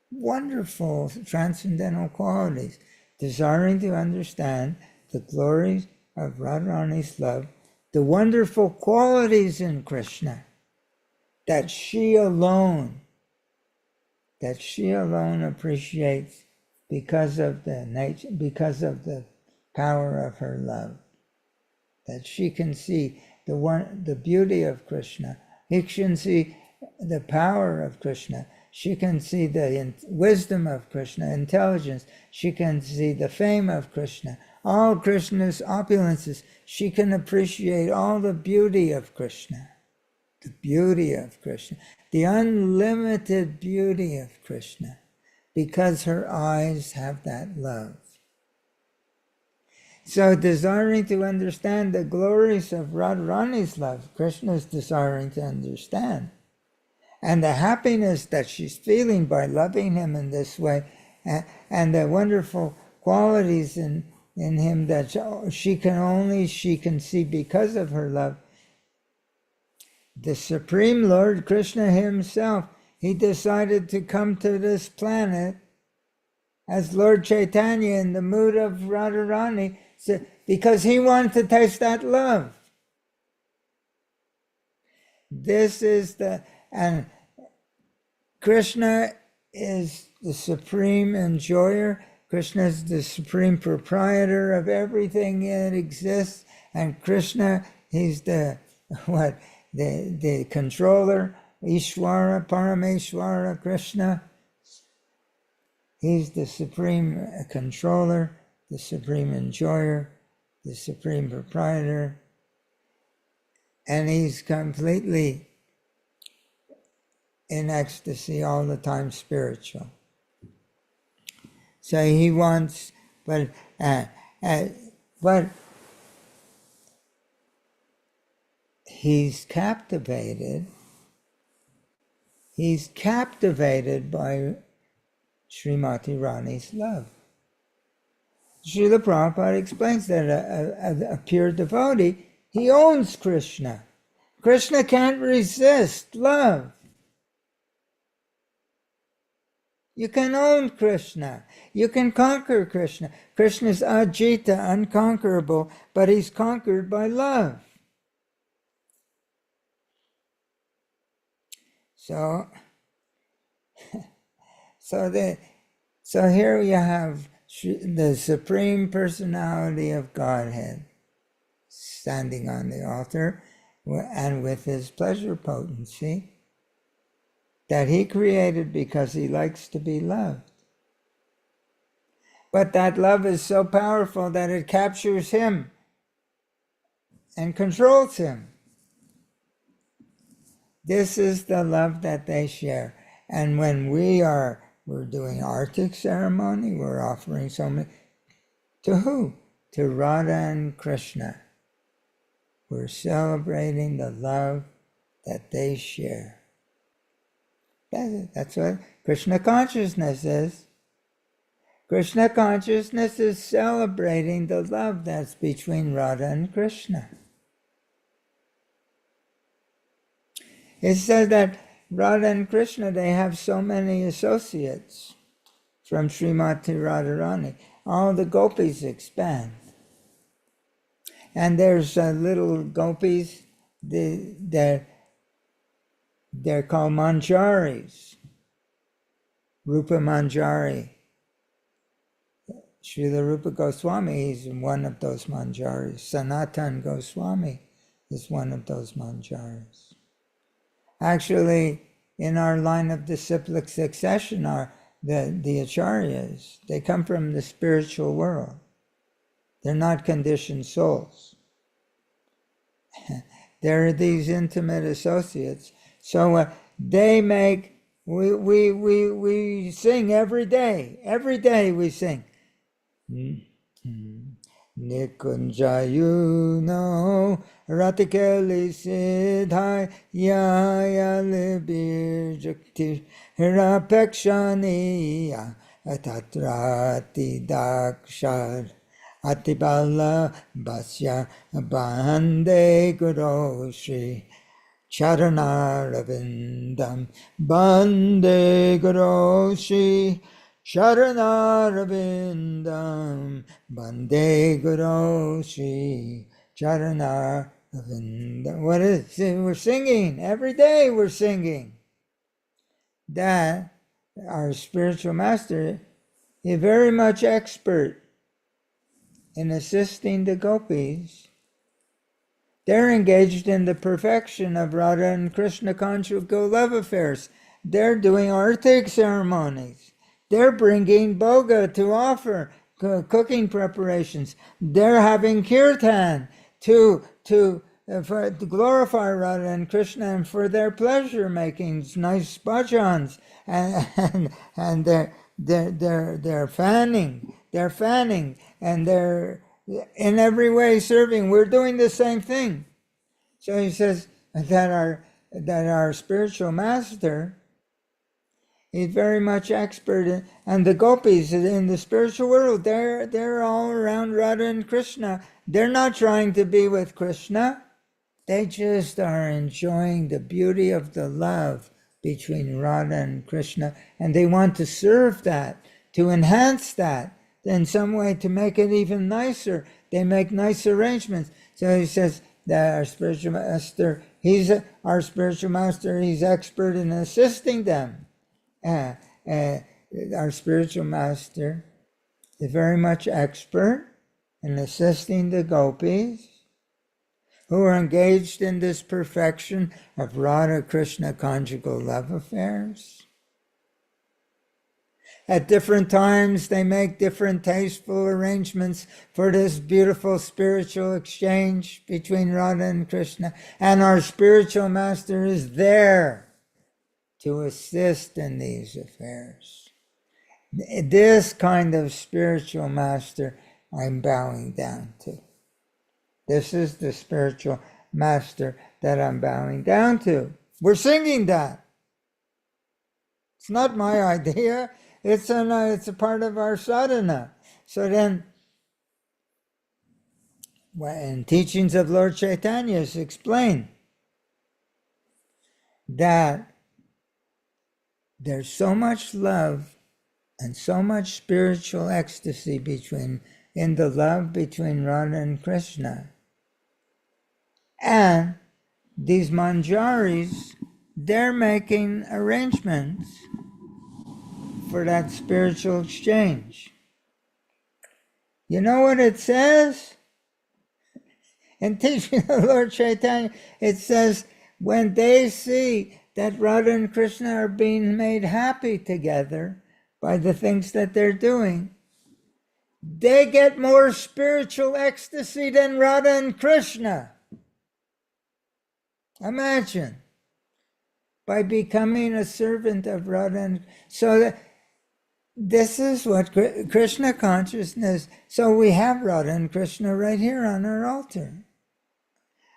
wonderful transcendental qualities, desiring to understand the glories of Radharani's love, the wonderful qualities in Krishna that she alone appreciates because of the nature, because of the power of her love. That she can see the beauty of Krishna. He can see the power of Krishna. She can see the wisdom of Krishna, intelligence. She can see the fame of Krishna, all Krishna's opulences. She can appreciate all the beauty of Krishna, the beauty of Krishna, the unlimited beauty of Krishna, because her eyes have that love. So desiring to understand the glories of Radharani's love, Krishna is desiring to understand. And the happiness that she's feeling by loving him in this way, and the wonderful qualities in him that she can see because of her love. The Supreme Lord Krishna himself, he decided to come to this planet as Lord Chaitanya in the mood of Radharani, because he wanted to taste that love. This is and Krishna is the supreme enjoyer. Krishna is the supreme proprietor of everything that exists, and Krishna, he's the controller, Ishwara, Parameshwara, Krishna. He's the supreme controller, the supreme enjoyer, the supreme proprietor, and he's completely in ecstasy all the time, spiritual. So he wants, but he's captivated. He's captivated by Srimati Rani's love. Srila Prabhupada explains that a pure devotee, he owns Krishna. Krishna can't resist love. You can own Krishna. You can conquer Krishna. Krishna is Ajita, unconquerable, but he's conquered by love. So here you have the Supreme Personality of Godhead standing on the altar, and with his pleasure potency that he created because he likes to be loved. But that love is so powerful that it captures him. and controls him. This is the love that they share. And when we're doing Arctic ceremony, we're offering so many. To who? To Radha and Krishna. We're celebrating the love that they share. That's what Krishna consciousness is. Krishna consciousness is celebrating the love that's between Radha and Krishna. It says that Radha and Krishna, they have so many associates from Srimati Radharani. All the gopis expand. And there's little gopis, they're called manjaris, Rupa Manjari. Srila Rupa Goswami is one of those manjaris. Sanatan Goswami is one of those manjaris. Actually, in our line of disciplic succession, the acharyas, they come from the spiritual world. They're not conditioned souls. They're these intimate associates. So they make, we sing every day. Every day we sing. Nikunjayuno ratikeli siddhai yaya libirjakti hirapekshaniya atatrati dakshad atibala basya bande guroshri Charanarvindam Bande Guroshi Charanarvindam Bande Guroshi Charanarvindam. What is it? We're singing. Every day we're singing. That our spiritual master is very much expert in assisting the gopis. They're engaged in the perfection of Radha and Krishna conjugal love affairs. They're doing Arctic ceremonies. They're bringing boga to offer, cooking preparations. They're having kirtan to glorify Radha and Krishna and for their pleasure making nice bhajans, and they're fanning, and they're in every way serving. We're doing the same thing. So he says that our spiritual master is very much expert and the gopis in the spiritual world, they're all around Radha and Krishna. They're not trying to be with Krishna. They just are enjoying the beauty of the love between Radha and Krishna, and they want to serve that, to enhance that in some way, to make it even nicer. They make nice arrangements. So he says that our spiritual master, he's expert in assisting them. Our spiritual master is very much expert in assisting the gopis who are engaged in this perfection of Radha Krishna conjugal love affairs. At different times, they make different tasteful arrangements for this beautiful spiritual exchange between Radha and Krishna. And our spiritual master is there to assist in these affairs. This kind of spiritual master I'm bowing down to. This is the spiritual master that I'm bowing down to. We're singing that. It's not my idea. It's a part of our sadhana. So then, in teachings of Lord Chaitanya, it's explained that there's so much love and so much spiritual ecstasy in the love between Radha and Krishna. And these manjaris, they're making arrangements for that spiritual exchange. You know what it says? In teaching of Lord Chaitanya, it says, when they see that Radha and Krishna are being made happy together by the things that they're doing, they get more spiritual ecstasy than Radha and Krishna. Imagine, by becoming a servant of Radha. And so that this is what Krishna consciousness. So we have Radha and Krishna right here on our altar.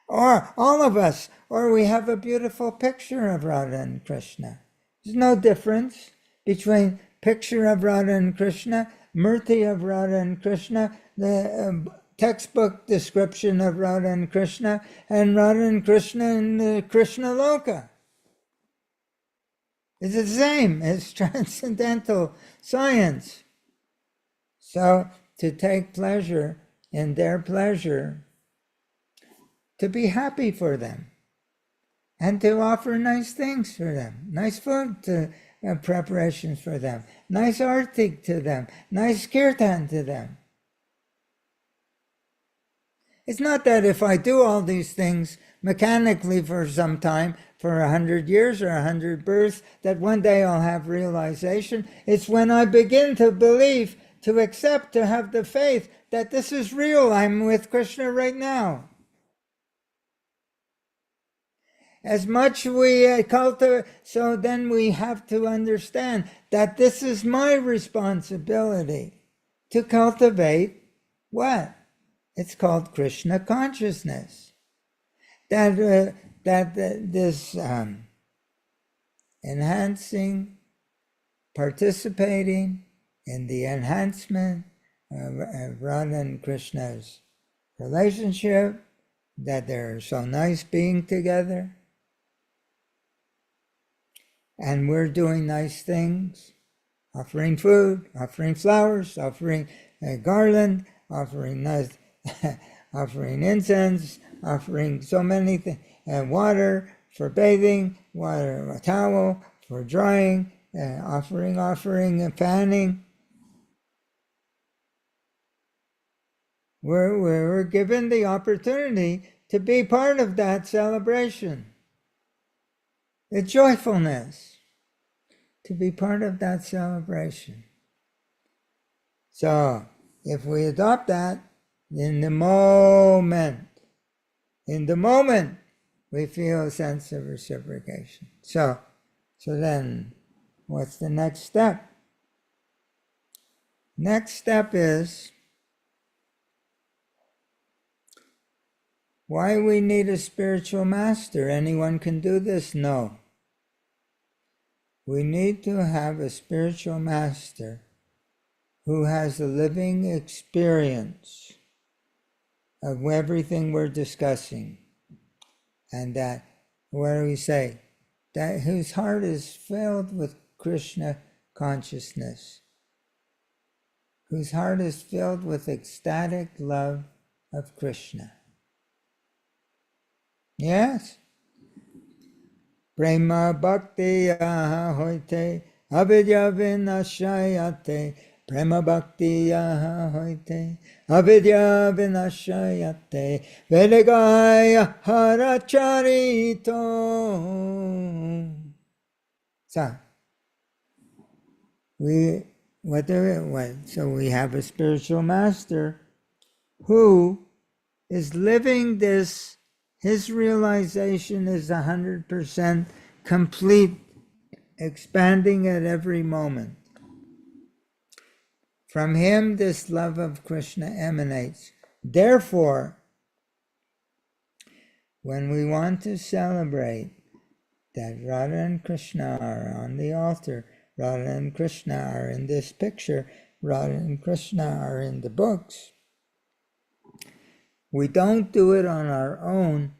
Or all of us, or we have a beautiful picture of Radha and Krishna. There's no difference between picture of Radha and Krishna, murti of Radha and Krishna, the textbook description of Radha and Krishna in the Krishna Loka. It's the same. It's transcendental science. So to take pleasure in their pleasure, to be happy for them, and to offer nice things for them, nice food preparations for them, nice artik to them, nice kirtan to them. It's not that if I do all these things mechanically for some time, for 100 years or 100 births, that one day I'll have realization. It's when I begin to believe, to accept, to have the faith that this is real. I'm with Krishna right now. As much we cultivate, so then we have to understand that this is my responsibility to cultivate what? It's called Krishna consciousness. This enhancing, participating in the enhancement of Radha and Krishna's relationship, that they're so nice being together. And we're doing nice things, offering food, offering flowers, offering a garland, offering nice, offering incense, offering so many things, water for bathing, water, a towel for drying, offering, and fanning. We're given the opportunity to be part of that celebration. The joyfulness to be part of that celebration. So, if we adopt that, in the moment, we feel a sense of reciprocation. So then, what's the next step? Next step is, why we need a spiritual master. Anyone can do this? No. We need to have a spiritual master who has a living experience of everything we're discussing. And that, what do we say? That whose heart is filled with Krishna consciousness. Whose heart is filled with ecstatic love of Krishna. Yes. Prema bhakti yaha hoite avidya vinashayate. Prema bhakti yaha hoite avidya vinashayate. Vedagaya haracharito. So, so we have a spiritual master who is living this. His realization is 100% complete, expanding at every moment. From him, this love of Krishna emanates. Therefore, when we want to celebrate that Radha and Krishna are on the altar, Radha and Krishna are in this picture, Radha and Krishna are in the books, we don't do it on our own,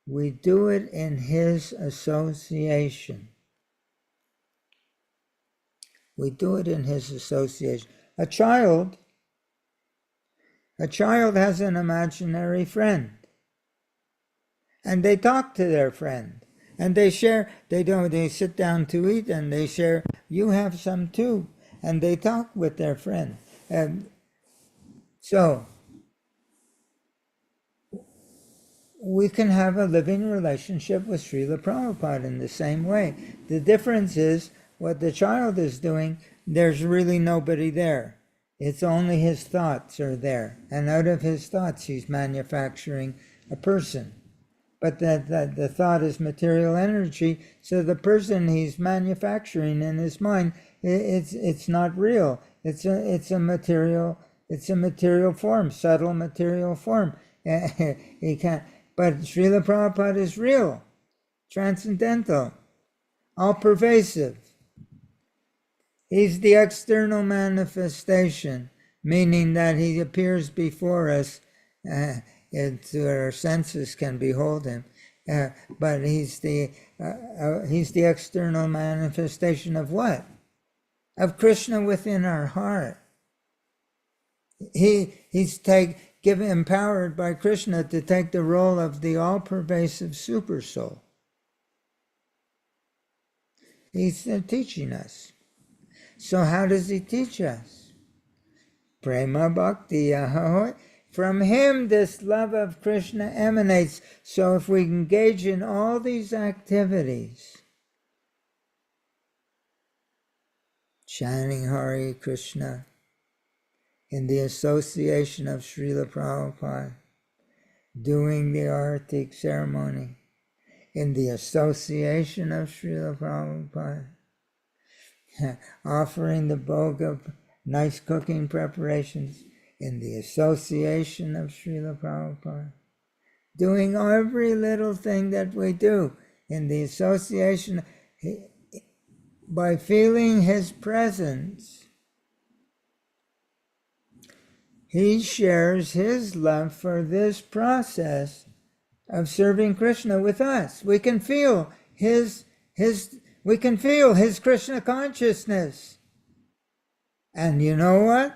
we do it in his association. We do it in his association. A child has an imaginary friend. And they talk to their friend. And they share, they sit down to eat and they share, you have some too. And they talk with their friend. And so, we can have a living relationship with Srila Prabhupada in the same way. The difference is, what the child is doing, there's really nobody there. It's only his thoughts are there. And out of his thoughts, he's manufacturing a person. but that the thought is material energy. So the person he's manufacturing in his mind, it's not real. It's a material form, subtle material form. He can't. But Srila Prabhupada is real, transcendental, all pervasive. He's the external manifestation, meaning that he appears before us, and our senses can behold him. But he's the external manifestation of what? Of Krishna within our heart. He's given, empowered by Krishna to take the role of the all-pervasive super soul. He's teaching us. So how does he teach us? Prema Bhakti Ahoy. From him this love of Krishna emanates. So if we engage in all these activities, chanting Hare Krishna, in the association of Srila Prabhupada, doing the Artik ceremony, in the association of Srila Prabhupada, offering the bhog of nice cooking preparations, in the association of Srila Prabhupada, doing every little thing that we do, in the association, by feeling his presence, he shares his love for this process of serving Krishna with us. We can feel his Krishna consciousness. And you know what?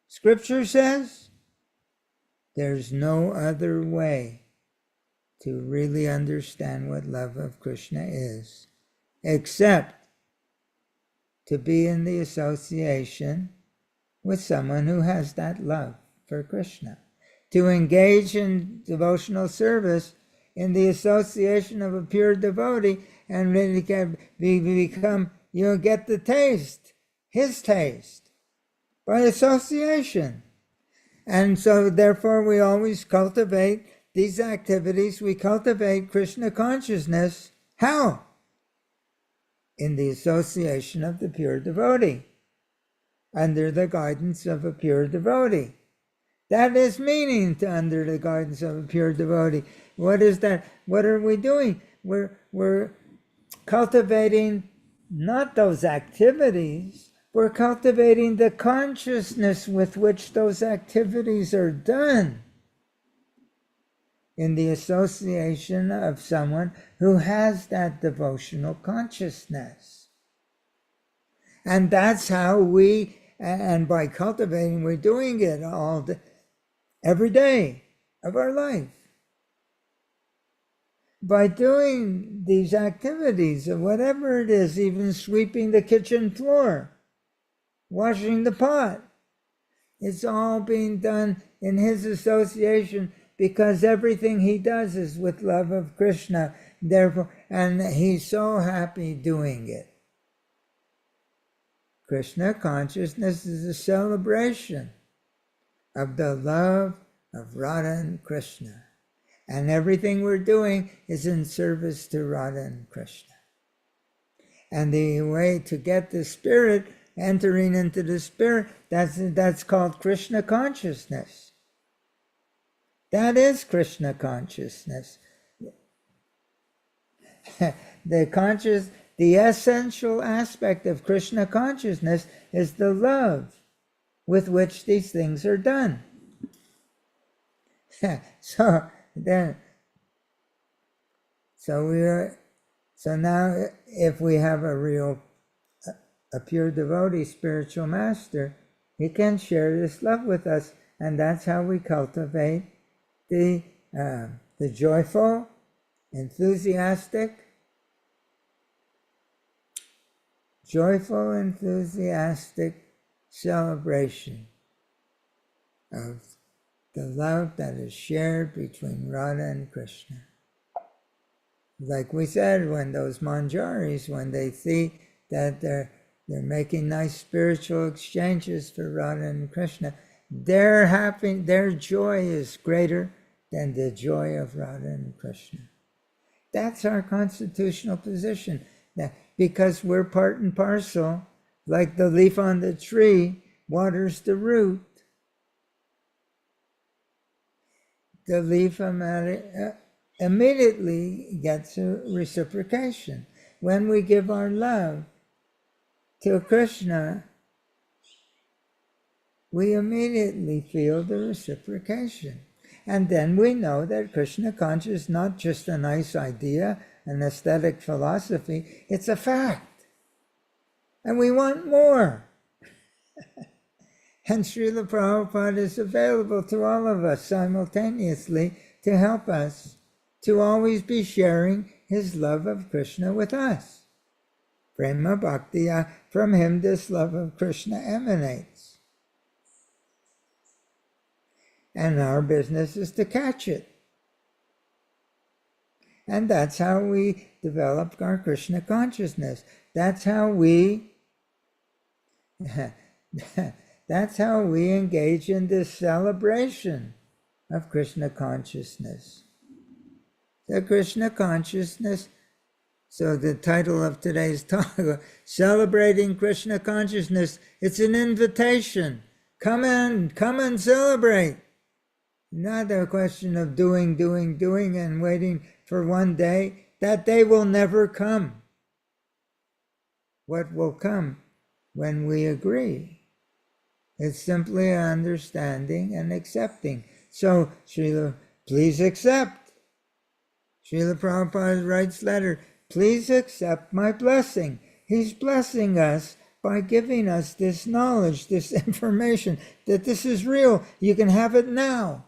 Scripture says there's no other way to really understand what love of Krishna is except to be in the association with someone who has that love for Krishna, to engage in devotional service in the association of a pure devotee, and really you'll get the taste, his taste, by association. And so therefore we always cultivate these activities, we cultivate Krishna consciousness. How? In the association of the pure devotee, under the guidance of a pure devotee. That is meaning to under the guidance of a pure devotee. What is that? What are we doing? We're cultivating not those activities, we're cultivating the consciousness with which those activities are done in the association of someone who has that devotional consciousness. And that's how and by cultivating, we're doing it every day of our life. By doing these activities, or whatever it is, even sweeping the kitchen floor, washing the pot, it's all being done in his association, because everything he does is with love of Krishna. Therefore, and he's so happy doing it. Krishna consciousness is a celebration of the love of Radha and Krishna. And everything we're doing is in service to Radha and Krishna. And the way to get the spirit, entering into the spirit, that's called Krishna consciousness. That is Krishna consciousness. The essential aspect of Krishna consciousness is the love with which these things are done. So now if we have a pure devotee, spiritual master, he can share this love with us, and that's how we cultivate the joyful, enthusiastic celebration of the love that is shared between Radha and Krishna. Like we said, when those manjaris, when they see that they're making nice spiritual exchanges for Radha and Krishna, their joy is greater than the joy of Radha and Krishna. That's our constitutional position. Because we're part and parcel, like the leaf on the tree waters the root. The leaf immediately gets a reciprocation. When we give our love to Krishna, we immediately feel the reciprocation. And then we know that Krishna consciousness is not just a nice idea, an aesthetic philosophy, it's a fact. And we want more. And Srila Prabhupada is available to all of us simultaneously to help us to always be sharing his love of Krishna with us. Prema Bhaktiya, from him this love of Krishna emanates. And our business is to catch it. And that's how we develop our Krishna consciousness. That's how we engage in this celebration of Krishna consciousness. The Krishna consciousness, so the title of today's talk, Celebrating Krishna Consciousness, it's an invitation. Come and celebrate. Not a question of doing, and waiting for one day. That day will never come. What will come when we agree? It's simply understanding and accepting. So, Srila, please accept. Srila Prabhupada writes letter, please accept my blessing. He's blessing us by giving us this knowledge, this information, that this is real. You can have it now.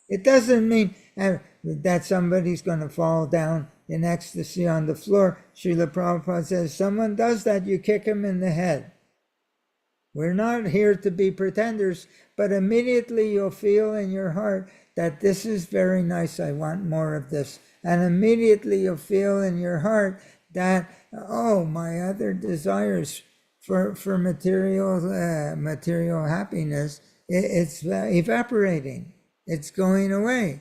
It doesn't mean that somebody's going to fall down in ecstasy on the floor. Srila Prabhupada says, someone does that, you kick him in the head. We're not here to be pretenders, but immediately you'll feel in your heart that this is very nice, I want more of this. And immediately you'll feel in your heart that, oh, my other desires for material happiness, it's evaporating. It's going away.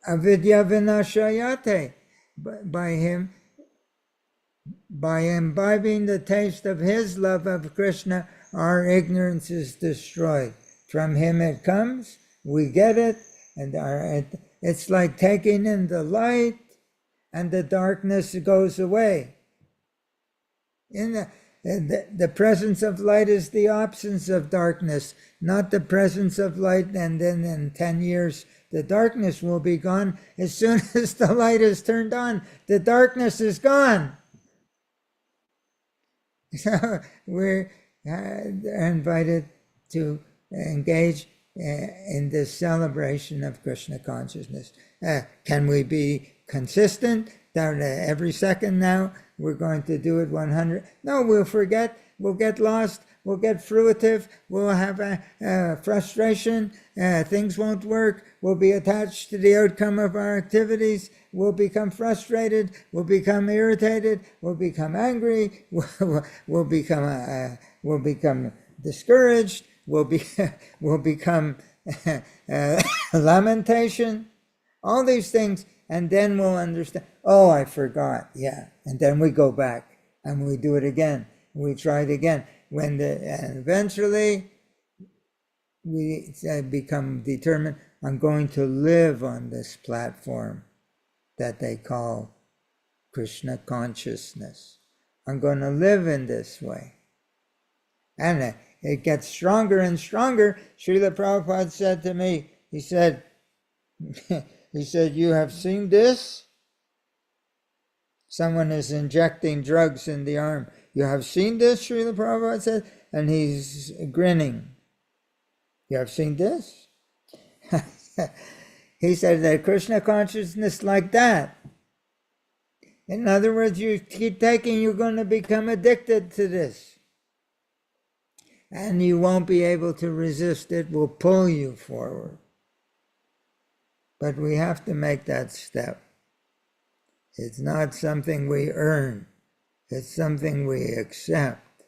Avidya vinashayate. By imbibing the taste of his love of Krishna, our ignorance is destroyed. From him it comes, we get it, and it's like taking in the light, and the darkness goes away. The presence of light is the absence of darkness, not the presence of light, and then in 10 years the darkness will be gone. As soon as the light is turned on, the darkness is gone. So we're invited to engage in this celebration of Krishna consciousness. Can we be consistent that every second now we're going to do it 100? No, we'll forget, we'll get lost, we'll get fruitive, we'll have frustration, things won't work, we'll be attached to the outcome of our activities, we'll become frustrated, we'll become irritated, we'll become angry, we'll become discouraged, we'll become lamentation, all these things, and then we'll understand, oh, I forgot, yeah, and then we go back and we do it again, we try it again. And eventually we become determined, I'm going to live on this platform that they call Krishna consciousness. I'm going to live in this way. And it gets stronger and stronger. Srila Prabhupada said to me, he said, you have seen this? Someone is injecting drugs in the arm. You have seen this, Srila Prabhupada said? And he's grinning. You have seen this? He said that Krishna consciousness like that. In other words, you keep taking, you're going to become addicted to this. And you won't be able to resist. It will pull you forward. But we have to make that step. It's not something we earn. It's something we accept.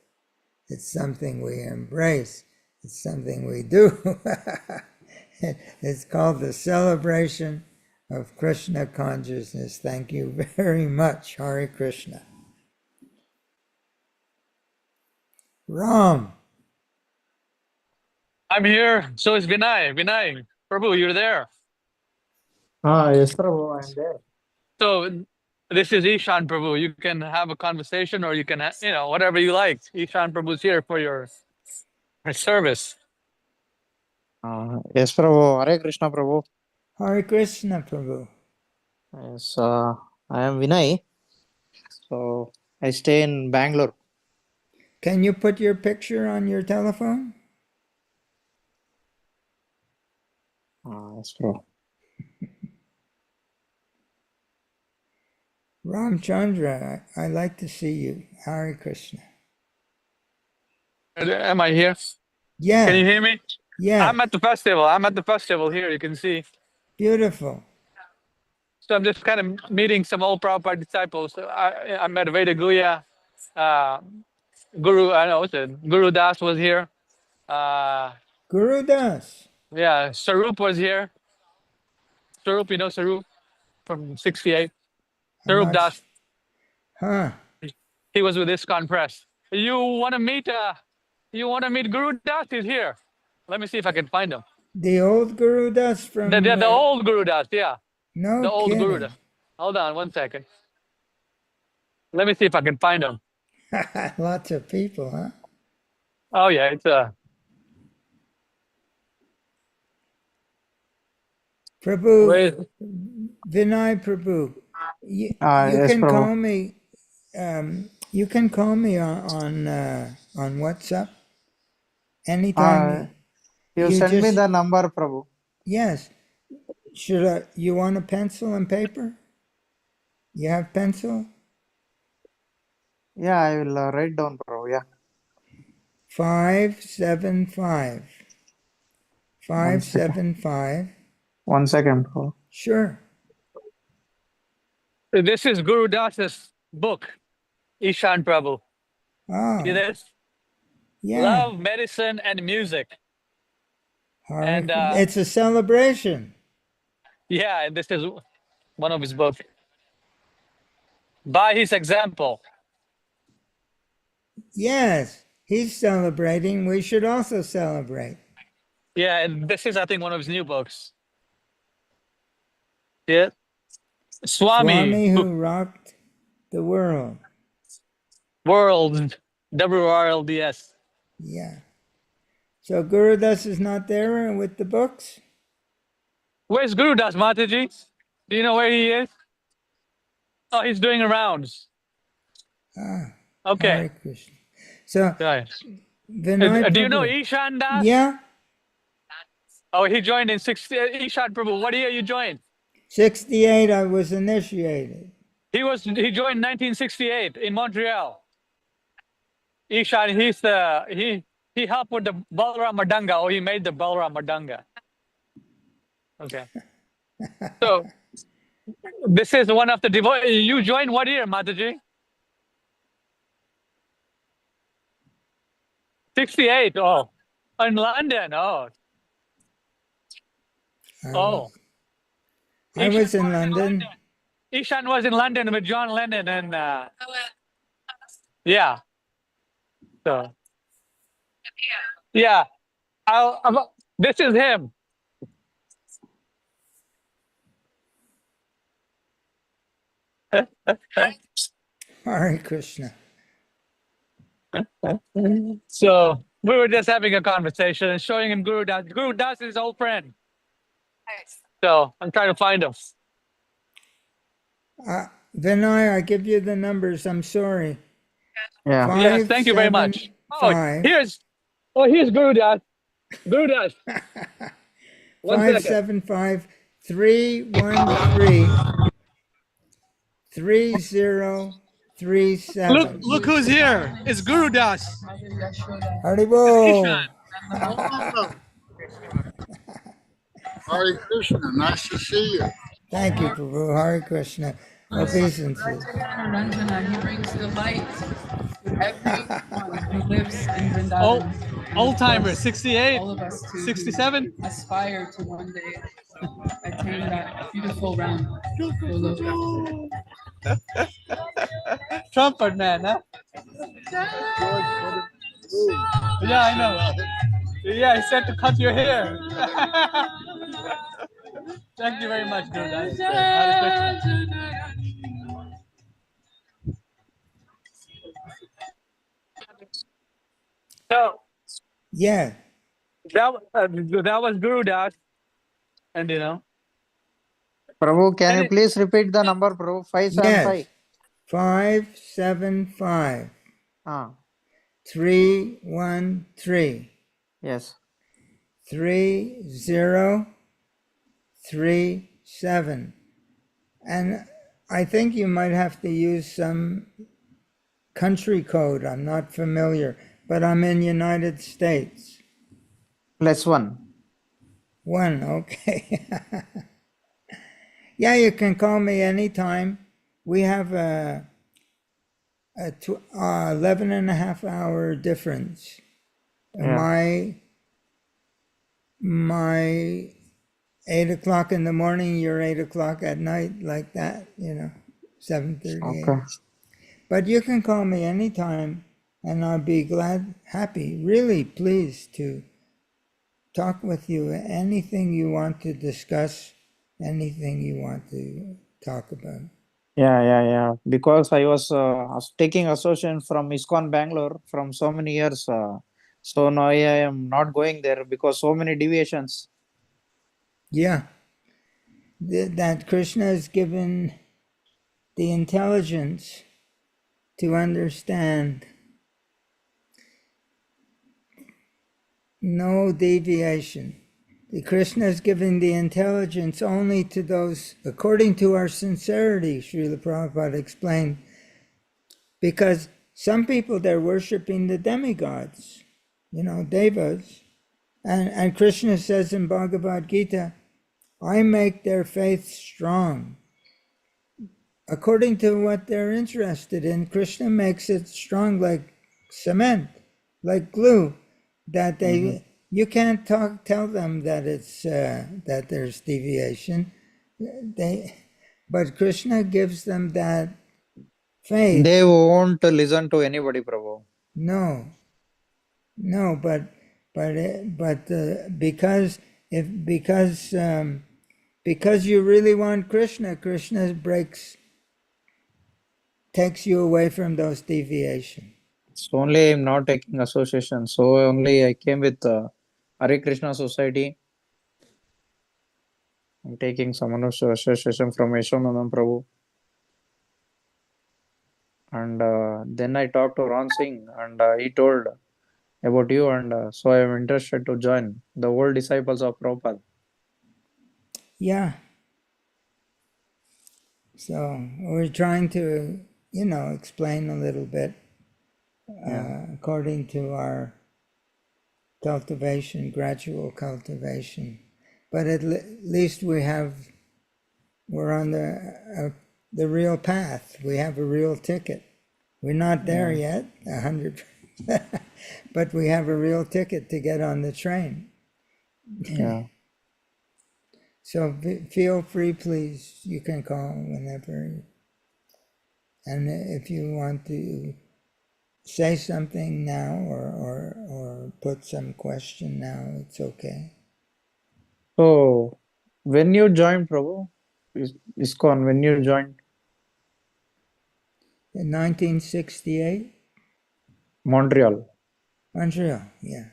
It's something we embrace. It's something we do. It's called the celebration of Krishna consciousness. Thank you very much. Hare Krishna. Ram. I'm here. So is Vinay. Vinay, Prabhu, you're there. Yes, Prabhu, I'm there. So this is Ishan Prabhu. You can have a conversation, or you can, whatever you like. Ishan Prabhu's here for your service. Yes, Prabhu. Hare Krishna, Prabhu. Hare Krishna, Prabhu. Yes, I am Vinay. So I stay in Bangalore. Can you put your picture on your telephone? Yes, Prabhu. Ramchandra, I like to see you. Hare Krishna. Am I here? Yeah. Can you hear me? Yeah. I'm at the festival. I'm at the festival here. You can see. Beautiful. So I'm just kind of meeting some old Prabhupada disciples. So I met Veda Guya, Guru. I know what's it. Guru Das was here. Guru Das. Yeah, Sarup was here. Sarup, you know Sarup from '68. I'm Sarup not Das. Huh. He was with ISKCON Press. You want to meet? Guru Das? He's here. Let me see if I can find him. The old Guru Das from... The old Guru Das. Yeah. No The old kidding. Guru Das. Hold on 1 second. Let me see if I can find him. Lots of people, huh? Oh yeah, it's Prabhu, where is, Vinay Prabhu, you Yes, can Prabhu. call me. You can call me on WhatsApp anytime. You You send me just- the number, Prabhu. Yes. You want a pencil and paper? You have pencil? Yeah, I will write down, Prabhu. Yeah. 575. 575. 1 second, Prabhu. Sure. this is Guru Das's book, Ishan Prabhu. Oh, See this? yeah. Love, Medicine, and Music. Hare And, Krishna. It's a celebration. Yeah, and this is one of his books. By his example. Yes, he's celebrating. We should also celebrate. Yeah, and this is, I think, one of his new books. Yeah. Swami, who rocked the world. World, WRLDS. Yeah. So Guru Das is not there with the books? Where's Guru Das, Mataji? Do you know where he is? Oh, he's doing rounds. Ah, Okay. Hare Krishna. So Right. Vinay Do you know Prabhu- Ishan Das? Yeah, Oh, he joined in 60. Ishan Prabhu, what year you joined? 68 I was initiated. He joined 1968 in Montreal. Ishan, he helped with the Balram Madanga, or he made the Balram Madanga. Okay. So this is one of the you joined what year, Mataji? 68. Oh, in London. Oh, I was in London. Ishan was in London with John Lennon and yeah. So yeah, this is him. Hare Krishna. So we were just having a conversation and showing him Guru Das. Guru Das is his old friend. So I'm trying to find him. Vinay, I give you the numbers. I'm sorry. Yeah. Yes, thank you very much. Oh, 575. here's Guru Das. Guru Das. 575 313 3037. Look who's here. It's Guru Das. Haribol. Hare Krishna, nice to see you. Thank you, Prabhu. Hare Krishna. Obeisances. Ranjana, he brings the light to everyone who lives in Vrindavan. Old timer, 68, All of us to 67. aspire to one day attain turn that beautiful round polo. Trumpet man, huh? Yeah, I know. Yeah, he said to cut your hair. Thank you very much, dude. That's great. Hare Krishna. So Yeah. that was Guru Das, and Prabhu, can and you please repeat the number, Prabhu? 575. Yes. 575 Ah, 313 yes. 3037. And I think you might have to use some country code. I'm not familiar, but I'm in United States. +1. One, okay. Yeah, you can call me anytime. We have a 11 and a half hour difference. Yeah. My 8 o'clock in the morning, your 8 o'clock at night, like that, 7:38. Okay. But you can call me anytime, and I'll be glad, happy, really pleased to talk with you. Anything you want to discuss, anything you want to talk about. Yeah. Because I was taking association from ISKCON Bangalore from so many years. So now I am not going there because so many deviations. Yeah, that Krishna has given the intelligence to understand no deviation. The Krishna is giving the intelligence only to those, according to our sincerity, Srila Prabhupada explained, because some people, they're worshiping the demigods, devas. And Krishna says in Bhagavad Gita, I make their faith strong. According to what they're interested in, Krishna makes it strong like cement, like glue, that you can't tell them that it's that there's deviation. But Krishna gives them that faith. They won't listen to anybody, Prabhu. No, but because you really want Krishna, Krishna takes you away from those deviations. So only I'm not taking association. So only I came with Hare Krishna Society. I'm taking some association from Yeshwanandam Prabhu. And then I talked to Ron Singh and he told about you, and so I am interested to join the old disciples of Prabhupada. Yeah. So we're trying to, explain a little bit according to our cultivation, gradual cultivation. But at least we're on the real path. We have a real ticket. We're not there yet, 100%, but we have a real ticket to get on the train. Yeah. So feel free, please. You can call whenever. And if you want to say something now or put some question now, it's okay. So when you joined Prabhu, ISKCON, when you joined? In 1968? Montreal. Montreal, yeah.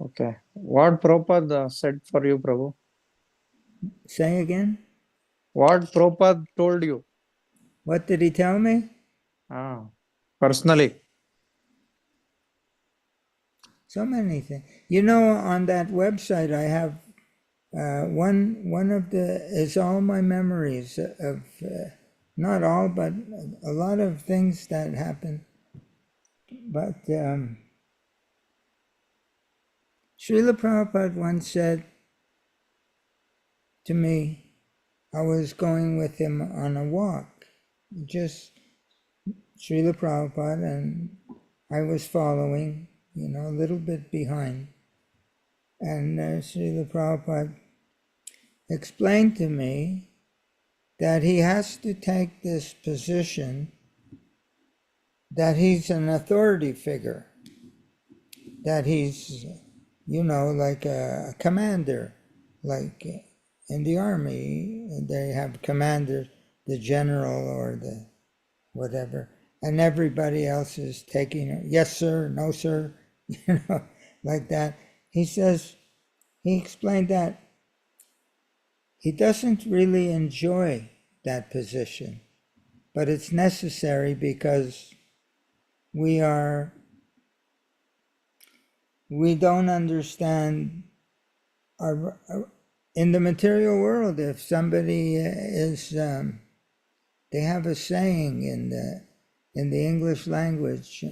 Okay. What Prabhupada said for you, Prabhu? Say again? What Prabhupada told you? What did he tell me? Personally. So many things. On that website I have one of is all my memories of, not all, but a lot of things that happened. But Srila Prabhupada once said to me, I was going with him on a walk, just Srila Prabhupada, and I was following, a little bit behind. And Srila Prabhupada explained to me that he has to take this position that he's an authority figure, that he's, like a commander, like in the army, they have commander, the general or the whatever, and everybody else is taking, yes sir, no sir, like that. He explained that he doesn't really enjoy that position, but it's necessary because we don't understand in the material world. If somebody is, they have a saying in the English language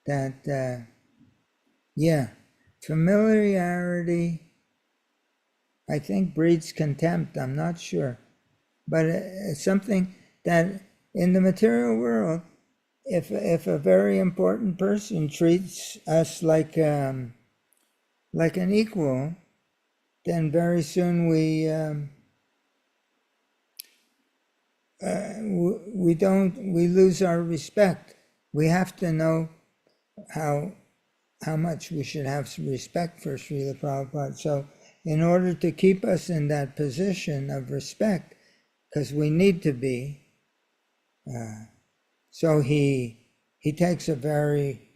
that, familiarity, I think, breeds contempt. I'm not sure. But it's something that in the material world, if a very important person treats us like an equal, then very soon we lose our respect. We have to know how much we should have respect for Srila Prabhupada. So in order to keep us in that position of respect, because we need to be, so he takes a very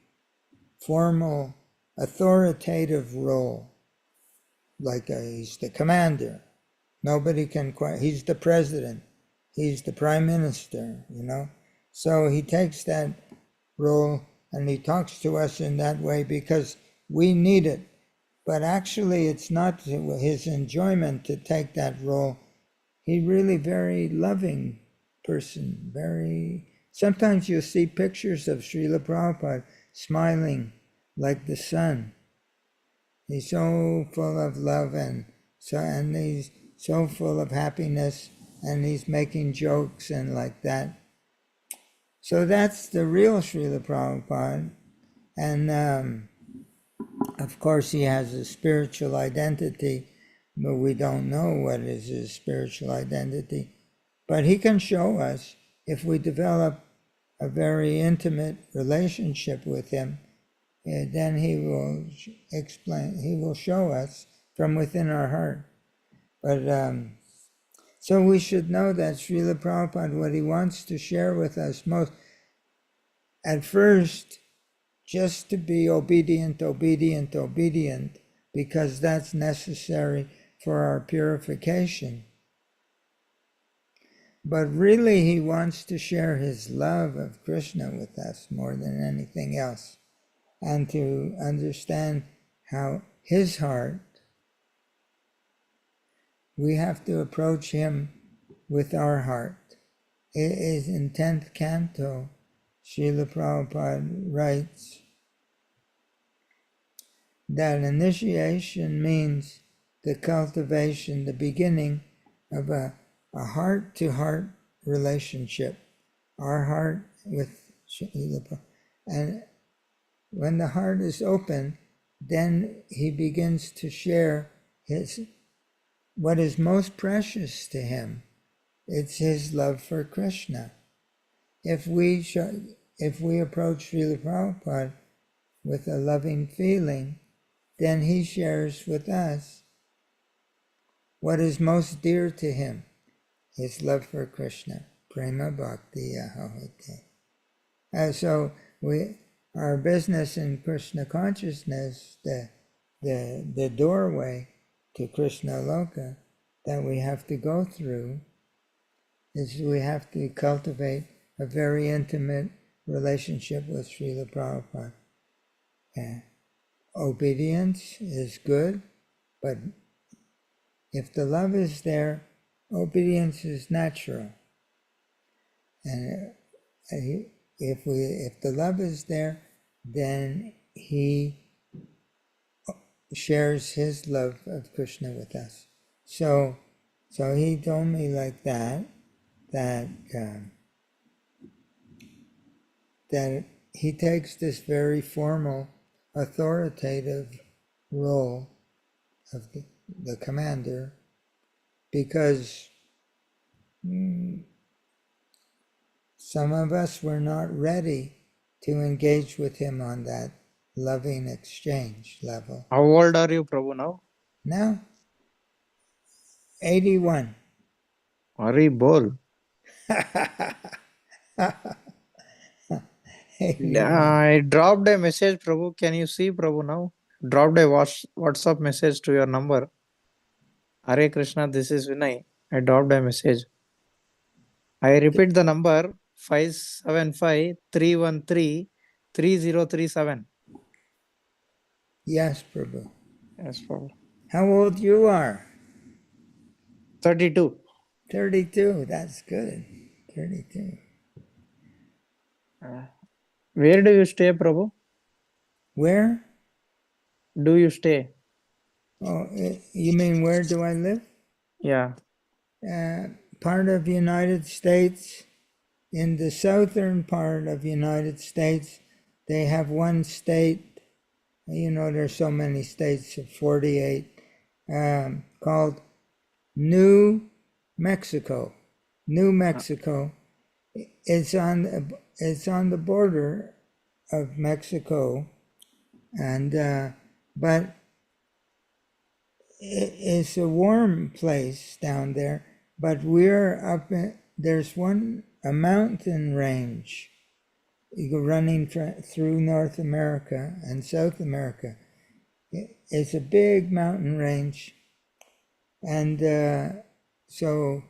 formal, authoritative role, like he's the commander. Nobody can he's the president, he's the prime minister, So he takes that role and he talks to us in that way because we need it. But actually it's not his enjoyment to take that role. He's really very loving person, sometimes you'll see pictures of Srila Prabhupada smiling like the sun. He's so full of love and he's so full of happiness, and he's making jokes and like that. So that's the real Srila Prabhupada. And of course he has a spiritual identity, but we don't know what is his spiritual identity. But he can show us if we develop a very intimate relationship with him, then he will explain, he will show us from within our heart. But so we should know that Srila Prabhupada, what he wants to share with us most, at first, just to be obedient, because that's necessary for our purification. But really he wants to share his love of Krishna with us more than anything else, and to understand how his heart, we have to approach him with our heart. It is in 10th canto, Srila Prabhupada writes that initiation means the cultivation, the beginning of a heart-to-heart relationship, our heart with Srila Prabhupada. And when the heart is open, then he begins to share what is most precious to him. It's his love for Krishna. If we approach Srila Prabhupada with a loving feeling, then he shares with us what is most dear to him, his love for Krishna. Prema Bhakti Ahote. So our business in Krishna consciousness, the doorway to Krishna Loka that we have to go through, is we have to cultivate a very intimate relationship with Srila Prabhupada. Obedience is good, but if the love is there, obedience is natural. And if the love is there, then he shares his love of Krishna with us. So he told me like that he takes this very formal, authoritative role of the commander, because some of us were not ready to engage with him on that loving exchange level. How old are you, Prabhu, now? Now, 81. Very bold. 81. I dropped a message, Prabhu. Can you see, Prabhu, now? Dropped a WhatsApp message to your number. Hare Krishna, this is Vinay. I dropped a message. I repeat the number 575-313-3037. Yes, Prabhu. Yes, Prabhu. How old you are? 32. 32. That's good. 32. Where do you stay, Prabhu? Where? Do you stay? Oh, you mean where do I live? Yeah. Part of the United States. In the southern part of the United States, they have one state, you know, there's so many states, 48, called New Mexico. New Mexico. It's on the border of Mexico, and but it's a warm place down there. But we're up in, there's a mountain range. You go running through North America and South America. It's a big mountain range, and so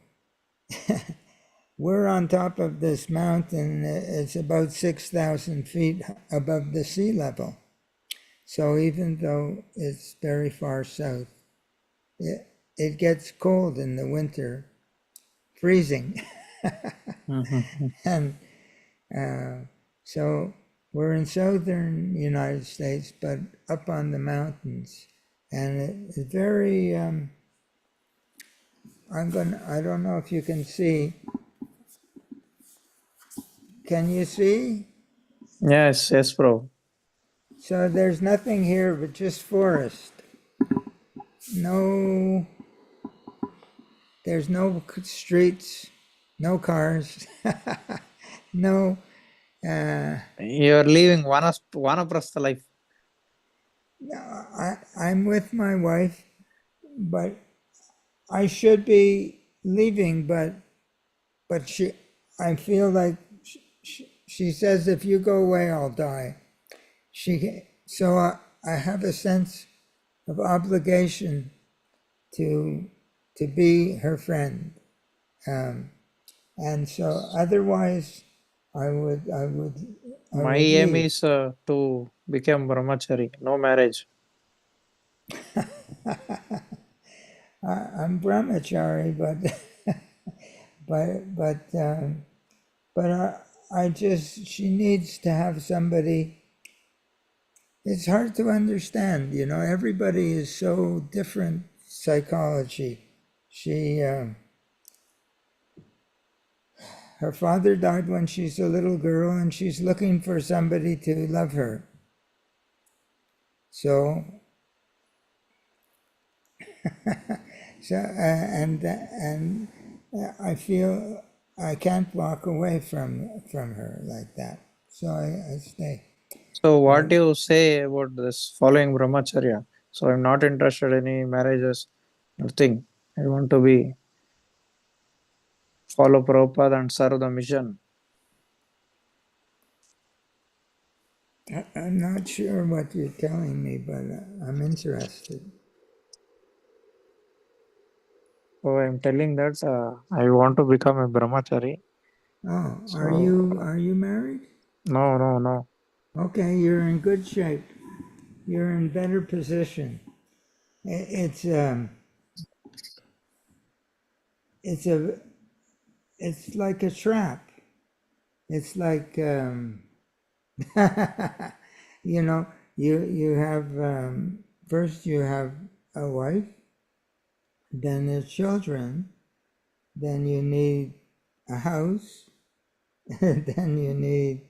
we're on top of this mountain. It's about 6,000 feet above the sea level. So even though it's very far south, it gets cold in the winter, freezing. And so we're in southern United States, but up on the mountains. And it's very, I don't know if you can see. Can you see? Yes, Prabhu. So there's nothing here but just forest. There's no streets, no cars, no. You're leaving Vanaprastha life. I'm with my wife, but I should be leaving, but I feel like she says, if you go away, I'll die. So I have a sense of obligation to be her friend, and so otherwise I would My aim leave. is to become brahmachari, no marriage. I'm brahmachari, but she needs to have somebody. It's hard to understand, you know, everybody is so different psychology. Her father died when she's a little girl, and she's looking for somebody to love her. So, and I feel I can't walk away from her like that. So I stay. So what do you say about this following brahmacharya? So I'm not interested in any marriages, nothing. I want to follow Prabhupada and serve the mission. I'm not sure what you're telling me, but I'm interested. So I'm telling that I want to become a brahmachari. Oh, are you married? No. Okay, you're in good shape. You're in better position. It's like a trap. It's like you know, you have first you have a wife, then there's children, then you need a house, then you need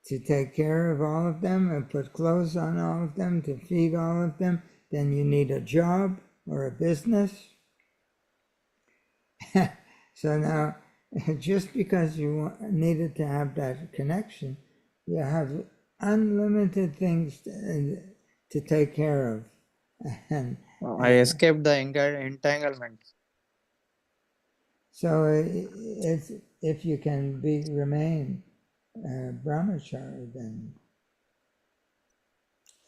to take care of all of them and put clothes on all of them, to feed all of them. Then you need a job, or a business. So now, just because you needed to have that connection, you have unlimited things to take care of. And I escaped the entanglement. so it's, if you can remain brahmachari, then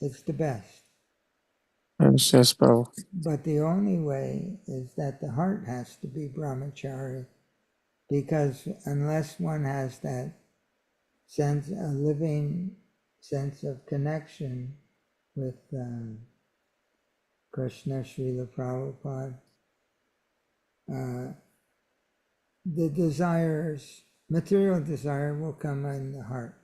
it's the best. Yes, yes, Prabhu. But the only way is that the heart has to be brahmachari, because unless one has that sense, a living sense of connection with Krishna, Srila Prabhupada, the desires, material desire will come in the heart.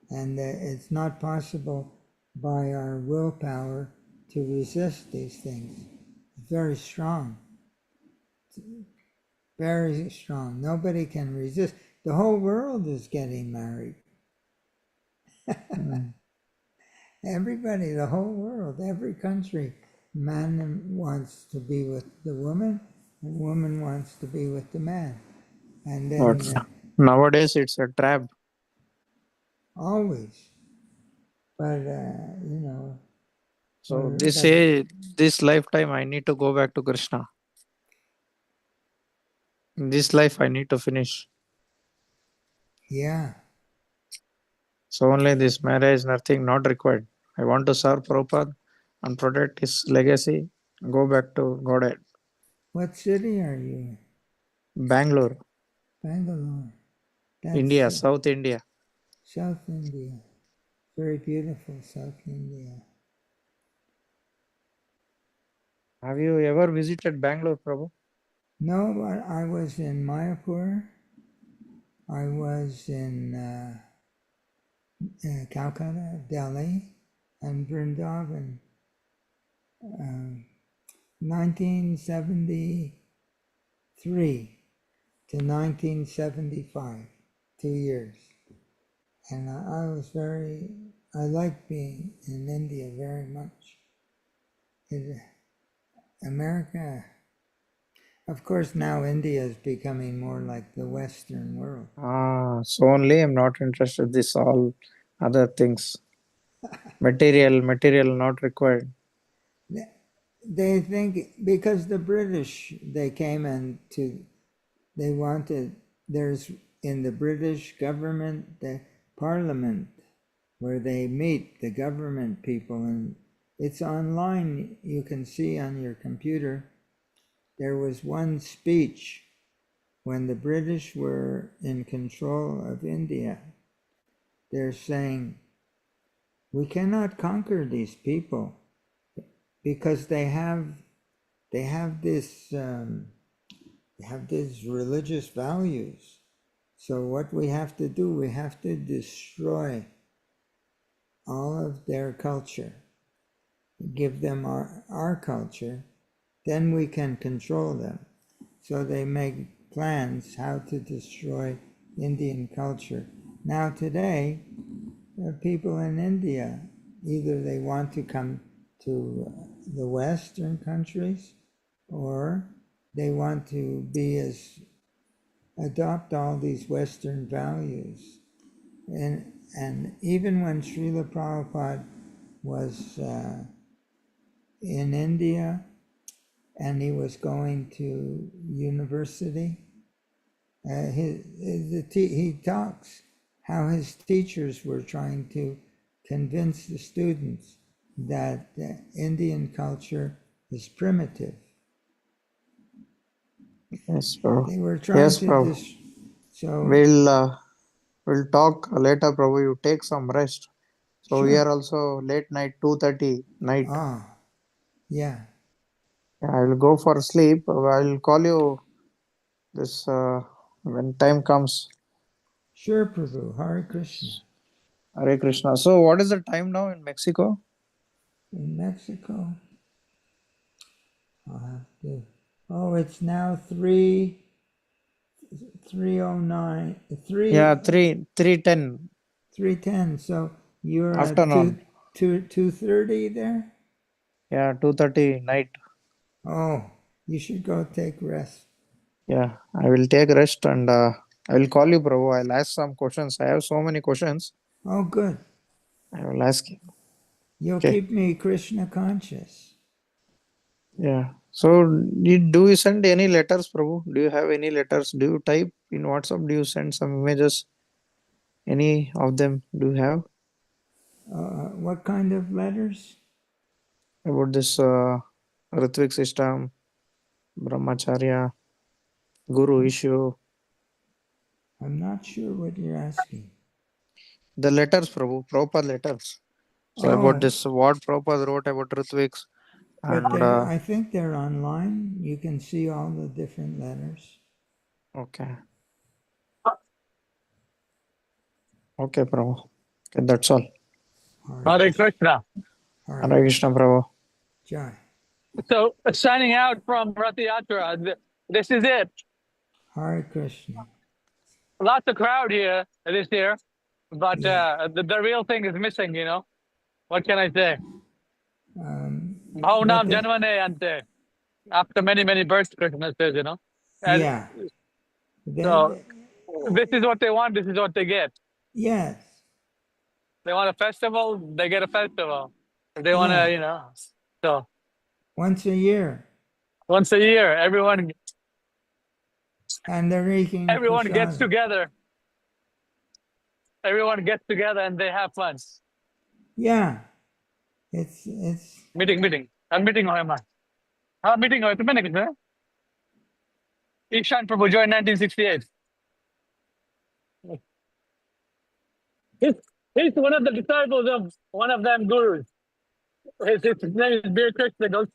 And it's not possible by our willpower to resist these things. It's very strong. Very strong. Nobody can resist. The whole world is getting married. Everybody, the whole world, every country, man wants to be with the woman, and woman wants to be with the man. And then But nowadays it's a trap. always. But, So but this lifetime I need to go back to Krishna. In this life I need to finish. yeah. So only this marriage, nothing not required. I want to serve Prabhupada and protect his legacy. Go back to Godhead. What city are you in? Bangalore, Bangalore. India, That's South India. South India. Very beautiful South India. Have you ever visited Bangalore, Prabhu? No, but I was in Mayapur. I was in Calcutta, Delhi, and Vrindavan. 1973 to 1975, 2 years. And I liked being in India very much. America, of course, now India is becoming more like the Western world. So only I'm not interested. This all other things. Material not required. They think because the British, they came they wanted, there's in the British government, the parliament, where they meet the government people, and it's online, you can see on your computer. There was one speech when the British were in control of India. They're saying, we cannot conquer these people because they have these religious values. So what we have to do, we have to destroy all of their culture, give them our culture, then we can control them. So they make plans how to destroy Indian culture. Now today, people in India, either they want to come to the Western countries, or they want to adopt all these Western values. And even when Srila Prabhupada was in India and he was going to university, he talks how his teachers were trying to convince the students that Indian culture is primitive. Yes, Prabhu. They were trying Yes, to Prabhu. so We'll talk later, Prabhu. You take some rest. So we sure. are also late night, 2:30 night. Yeah. I will go for sleep. I'll call you this when time comes. Sure, Prabhu. Hare Krishna. Hare Krishna. So what is the time now in Mexico? In Mexico, I'll have to. Oh, it's now 3:09. Yeah, 3:10 3:10. So you're at afternoon. 2:30 there. Yeah, 2:30 night. Oh, you should go take rest. Yeah, I will take rest and I will call you, Prabhu. I'll ask some questions. I have so many questions. Oh, good. I will ask you. You'll Okay. keep me Krishna conscious. Yeah. So, do you send any letters, Prabhu? Do you have any letters? Do you type in WhatsApp? Do you send some images? Any of them do you have What kind of letters? about this Ritvik system, Brahmacharya, Guru issue? I'm not sure what you're asking. The letters, Prabhu, Prabhupada letters. So about Oh, this, what Prabhupada wrote about Ritviks but and I think they're online. You can see all the different letters. okay, okay, Prabhu. Okay, that's all. Hare Krishna. Hare Hare Krishna, Prabhu. Jai. So signing out from Rath Yatra, this is it. Hare Krishna. Lots of crowd here this year, but Yeah. the real thing is missing, you know. What can I say? But Bhaunam Janmane Ante. After many, many births, Krishna says, you know. And yeah. so this is what they want, this is what they get. Yes. They want a festival, they get a festival. If they want Yeah. to, you know. So Once a year. once a year, everyone And they're eating gets prasad. together. Everyone gets together and they have fun. Yeah. It's Meeting. I'm meeting Hoyama. Meeting Hoyama. Ishan Prabhu joined 1968. He's one of the disciples of one of them gurus. His name is Bir Krishna, goes to